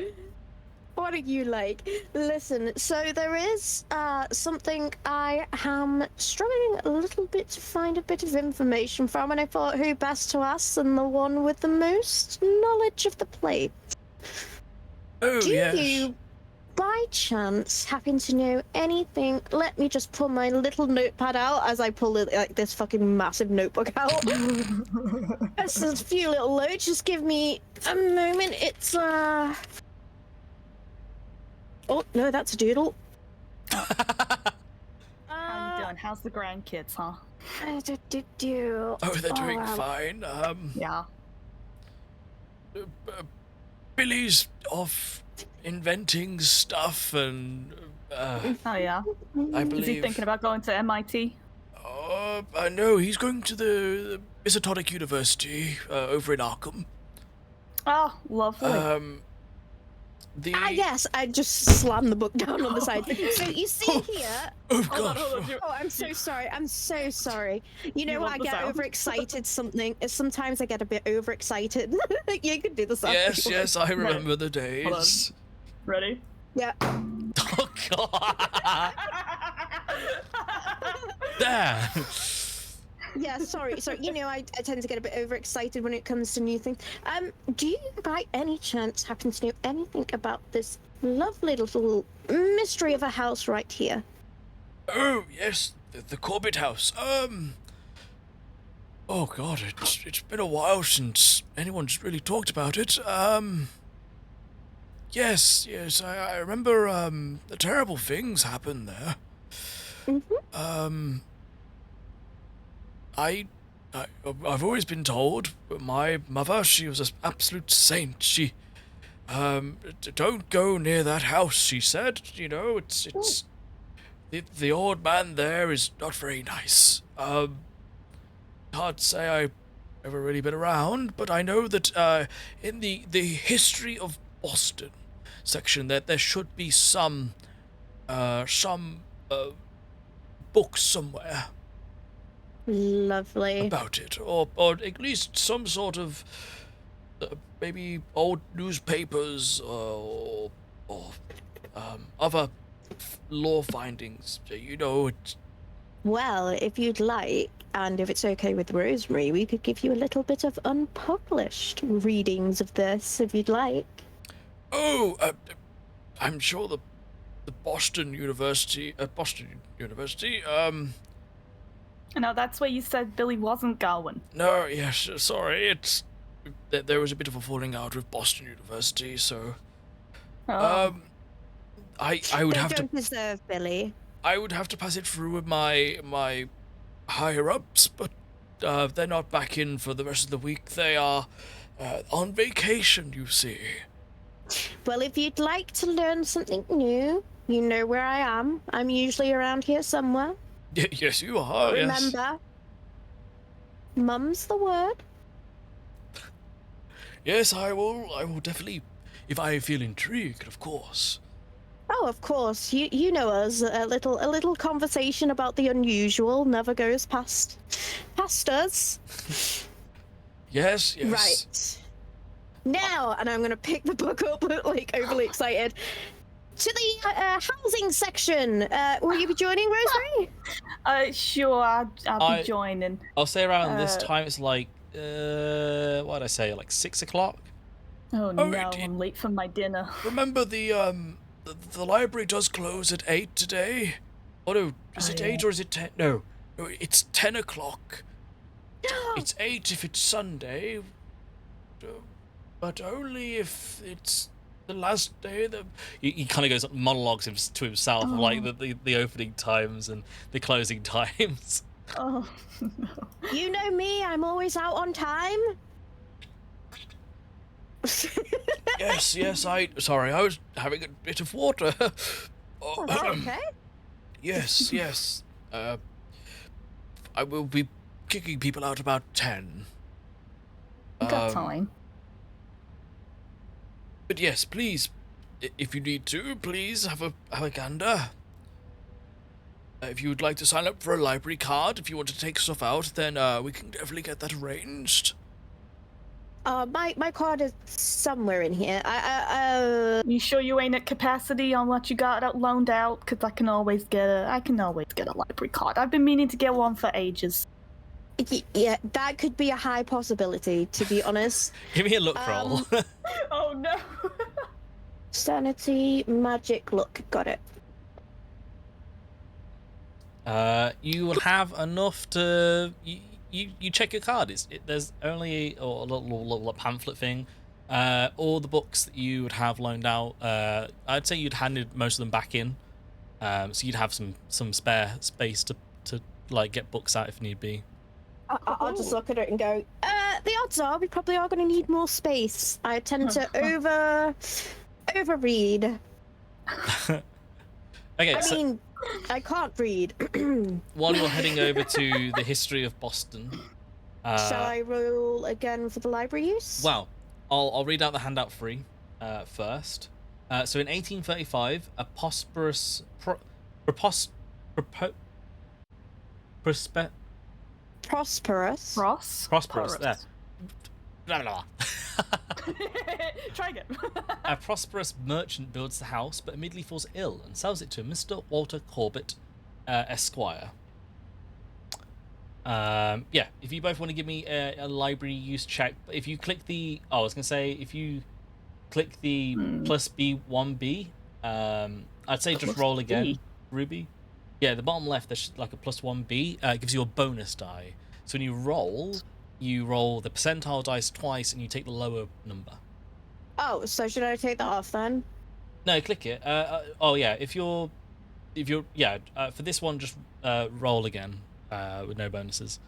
What are you like? Listen, so there is something I am struggling a little bit to find a bit of information from, and I thought who best to ask than the one with the most knowledge of the place. Oh, Do yes. you, by chance, happen to know anything? Let me just pull my little notepad out as I pull it, like this fucking massive notebook out. Just a few little notes. Just give me a moment. It's Oh no, that's a doodle. How you doing? How's the grandkids, huh? Oh, they're doing wow. fine. Yeah. Billy's off inventing stuff, and Oh yeah. I Is believe. he thinking about going to MIT? I know he's going to the Esoteric University over in Arkham. Oh, lovely. Yes, I just slammed the book down on the side. So you see here. Oh Hold on, gosh. hold on. Oh, I'm so sorry. I'm so sorry. You know, You when want I the get sound? overexcited, sometimes I get a bit overexcited. You can do the sound. Yes, if you yes, I remember the days. Ready? want. Yeah. Oh god. There. Yeah, sorry. You know, I tend to get a bit overexcited when it comes to new things. Do you by any chance happen to know anything about this lovely little mystery of a house right here? Oh yes, the Corbitt house. Oh god, it's been a while since anyone's really talked about it. Yes, I remember the terrible things happened there. Mm-hmm. I've always been told my mother, she was an absolute saint. She don't go near that house, she said. You know, it's the old man there is not very nice. Hard to say I've ever really been around, but I know that in the history of Boston section that there should be some book somewhere Lovely. about it, or at least some sort of maybe old newspapers or other law findings. You know, it's Well, if you'd like, and if it's okay with Rosemary, we could give you a little bit of unpublished readings of this, if you'd like. I'm sure the Boston University. No, that's where you said Billy wasn't going. No, yes, sorry. It's there was a bit of a falling out with Boston University, so Oh. I would They have to don't deserve Billy. I would have to pass it through with my higher ups, but they're not back in for the rest of the week. They are on vacation, you see. Well, if you'd like to learn something new, you know where I am. I'm usually around here somewhere. Yes, you are. Yes. Remember, mum's the word. Yes, I will definitely, if I feel intrigued, of course. Oh, of course. You know us. A little conversation about the unusual never goes past us. Yes. Right. Now, and I'm gonna pick the book up, like overly excited. To the housing section. Will you be joining, Rosemary? Sure, I'll be joining. I'll say around this time it's like, what did I say, like 6 o'clock? Oh no, I'm late for my dinner. Remember the library does close at 8 today. Oh no, is it 8 or is it 10? No, it's 10 o'clock. It's 8 if it's Sunday, but only if it's the last day. He kind of goes monologues to himself of like the opening times and the closing times. Oh no. You know me. I'm always out on time. Yes, sorry, I was having a bit of water. Okay. Yes. I will be kicking people out about 10. Got time. But yes, please, if you need to, please have a gander. If you would like to sign up for a library card, if you want to take stuff out, then we can definitely get that arranged. My card is somewhere in here. You sure you ain't at capacity on what you got loaned out? Because I can always get a library card. I've been meaning to get one for ages. Yeah, that could be a high possibility, to be honest. Give me a look roll. Oh no. Sanity, magic, look, got it. You will have enough to you check your card. There's only a little pamphlet thing. All the books that you would have loaned out, I'd say you'd handed most of them back in. So you'd have some spare space to like get books out if need be. I'll just look at it and go, the odds are we probably are going to need more space. I tend to overread. Okay, I mean, I can't read. While you're heading over to the history of Boston, shall I roll again for the library use? Well, I'll read out the handout free first. So in 1835, a prosperous there. Blah, blah, blah. Try again. A prosperous merchant builds the house, but immediately falls ill and sells it to Mr. Walter Corbitt, Esquire. Yeah, if you both want to give me a library use check, if you click the, if you click the plus B1B, I'd say just roll again, B. Ruby. Yeah, the bottom left, there's like a plus 1B. It gives you a bonus die. So when you roll the percentile dice twice, and you take the lower number. Oh, so should I take that off then? No, click it. If you're for this one, just roll again with no bonuses.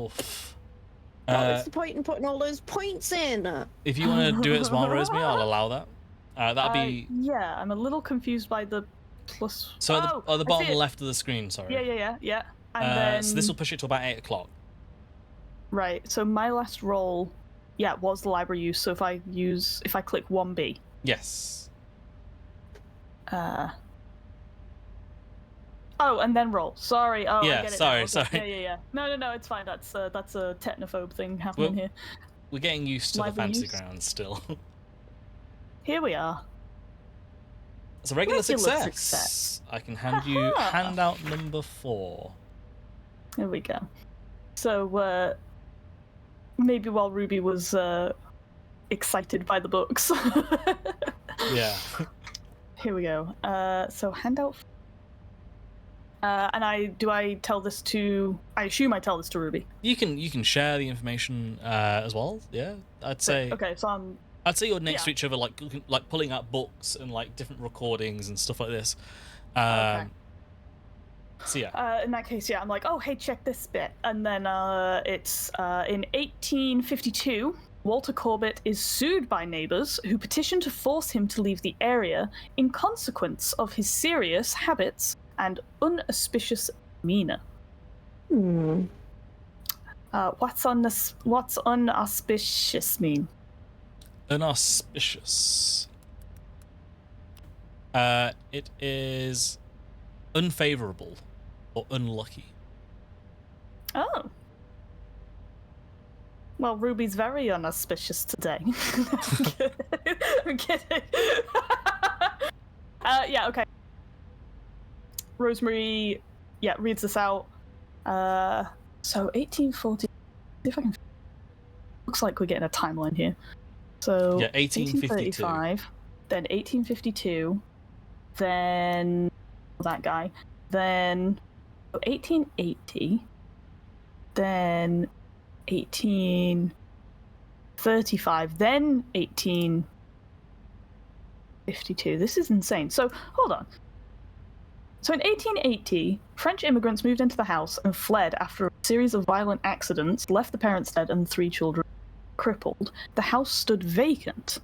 Oof. What's the point in putting all those points in? If you want to do it as well, Rosemary, I'll allow that. That'd be. Yeah, I'm a little confused by the plus. So at the bottom left of the screen, sorry. Yeah. And then. So this will push it to about 8 o'clock. Right. So my last roll, was the library use. So if I click 1B. Yes. Oh, and then roll. Sorry. Oh, yeah. I get it Sorry. now. Sorry. Yeah. No, it's fine. That's a technophobe thing happening here. We're getting used to Library the fantasy use? grounds still. Here we are. It's a regular Success. success. I can hand you handout number 4. Here we go. So, maybe while Ruby was excited by the books. Yeah. Here we go. So handout. And I tell this to? I assume I tell this to Ruby. You can share the information as well. Yeah, I'd say. Okay, so I'd say you're next to each other, like pulling out books and like different recordings and stuff like this. Okay. So yeah. In that case, I'm like, oh, hey, check this bit. And then it's in 1852, Walter Corbitt is sued by neighbors who petition to force him to leave the area in consequence of his serious habits and unauspicious demeanor. What's unauspicious mean? Unauspicious. It is unfavorable or unlucky. Oh. Well, Ruby's very unauspicious today. I'm kidding. Okay. Rosemary, reads this out. So 1840. See if I can. Looks like we're getting a timeline here. So 1835, then 1852, then that guy, then 1880, then 1835, then 1852. This is insane. So hold on. So in 1880, French immigrants moved into the house and fled after a series of violent accidents, left the parents dead and the 3 children crippled. The house stood vacant.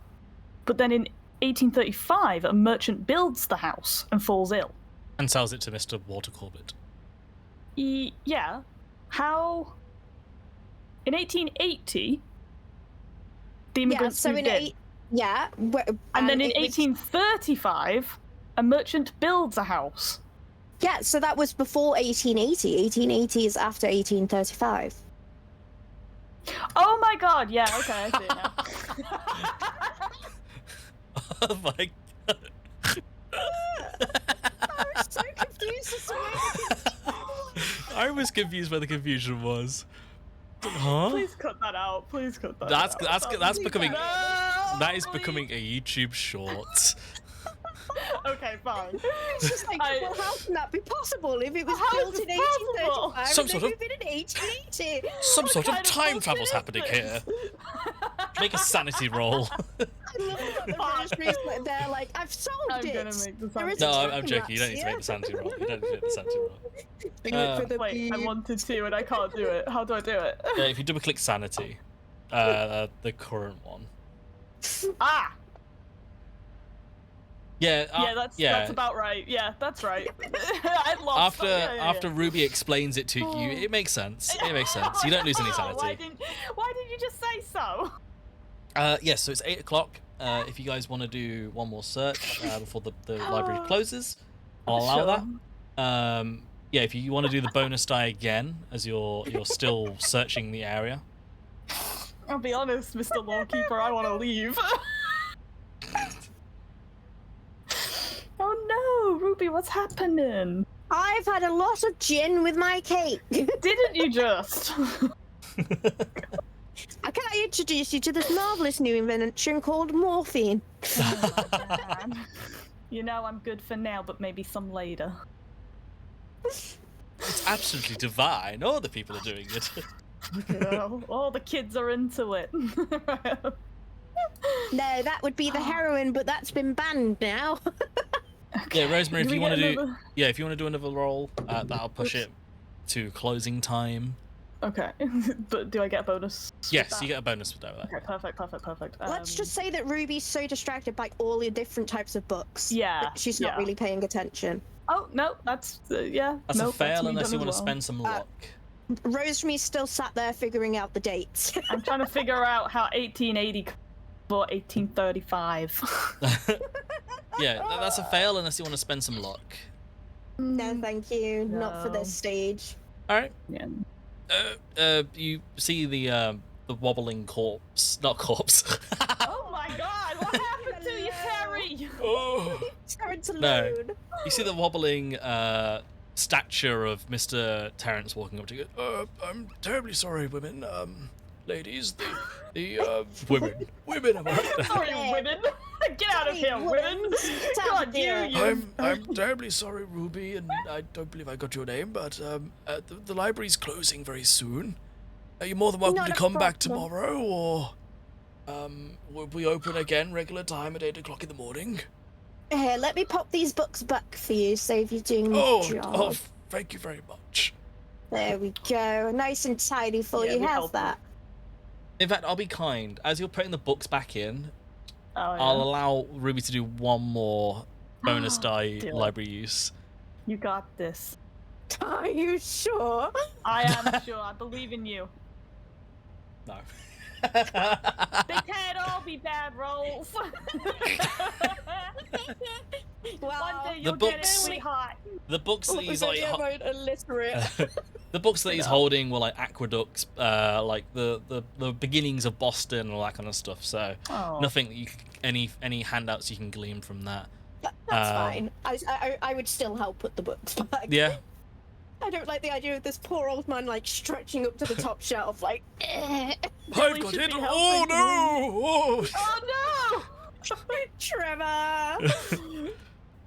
But then in 1835, a merchant builds the house and falls ill. And sells it to Mr. Walter Corbitt. Yeah. How? In 1880, the immigrants moved in. And then in 1835, a merchant builds a house. Yeah, so that was before 1880. 1880 is after 1835. Oh my god, yeah, okay, I see it now. Oh my god. I was so confused as to where I was confused where the confusion was. Huh? Please cut that out. Please cut that That's out. that's becoming No, that is please. becoming a YouTube short. Okay, fine. It's just like, well, how can that be possible if it was How is built in this possible? 1835 Some and sort they of- moved in 1880? Some sort of kind of time bullshit travel's is happening this? here. Make a sanity roll. I love that the ministry's like, they're like, I've solved I'm it. gonna make the There is sanity No, a I'm time joking. You don't lapse, need to make the sanity roll. You don't need to make the sanity roll. Do it for the Wait, I beep. wanted to and I can't do it. How do I do it? Yeah, if you double click sanity, the current one. Ah! Yeah, Yeah, that's about right. Yeah, that's right. I lost. After Ruby explains it to you, it makes sense. It makes sense. You don't lose any Oh, sanity. why didn't you just say so? Yes, so it's 8 o'clock. If you guys want to do one more search before the library closes, I'll allow that. Yeah, if you want to do the bonus die again, as you're still searching the area. I'll be honest, Mr. Lawkeeper, I want to leave. Oh no, Ruby, what's happening? I've had a lot of gin with my cake. Didn't you just? Can I introduce you to this marvelous new invention called morphine? Man. You know, I'm good for now, but maybe some later. It's absolutely divine. All the people are doing it. You know, all the kids are into it. No, that would be the heroin, but that's been banned now. Yeah, Rosemary, if Do you we want to get do, another- yeah, if you want to do another roll, that'll push it to closing time. Okay, but do I get a bonus? with Yes, that? you get a bonus for that. Okay, perfect. Let's just say that Ruby's so distracted by all the different types of books. Yeah, that she's not yeah. really paying attention. Oh no, that's yeah. That's nope, a fail me unless done you as want to well. spend some luck. Rosemary's still sat there figuring out the dates. I'm trying to figure out how 1880 or 1835. Yeah, that's a fail unless you want to spend some luck. No, thank you. Not for No. this stage. All right. Yeah. You see the wobbling corpse, not corpse. Oh my God! What happened to you, Terry? Oh. Terrence No. alone. You see the wobbling stature of Mr. Terrence walking up to you. I'm terribly sorry, women. Ladies, the women. Am I right? Sorry, women. Get out of here, women. Get out God, of here. I'm terribly sorry, Ruby, and I don't believe I got your name, but the library's closing very soon. Are you more than welcome Not to a come back problem. tomorrow, or will we open again regular time at 8 o'clock in the morning? Here, let me pop these books back for you, save you doing the job. Thank you very much. There we go. Nice and tidy for Yeah, you. we How's help that? In fact, I'll be kind. As you're putting the books back in, Oh, yeah. I'll allow Ruby to do one more bonus die Do it. library use. You got this. Are you sure? I am sure. I believe in you. No. They can't all be bad rolls. One Wow. day you'll get it, books- sweetheart. The books that he's like, illiterate. the books that he's holding were like aqueducts, like the beginnings of Boston and all that kind of stuff. So Oh. nothing that you any handouts you can glean from that. That's fine. I would still help put the books back. Yeah. I don't like the idea of this poor old man like stretching up to the top shelf like. I've Billy got should it. be Oh helping no! Oh Trevor.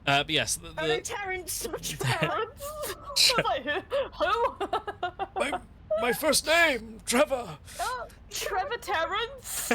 But yes, Oh no, Terrence. Not no! Trevor. Terrence? I was like, who? my first name, Trevor. Oh, Trevor Terrence?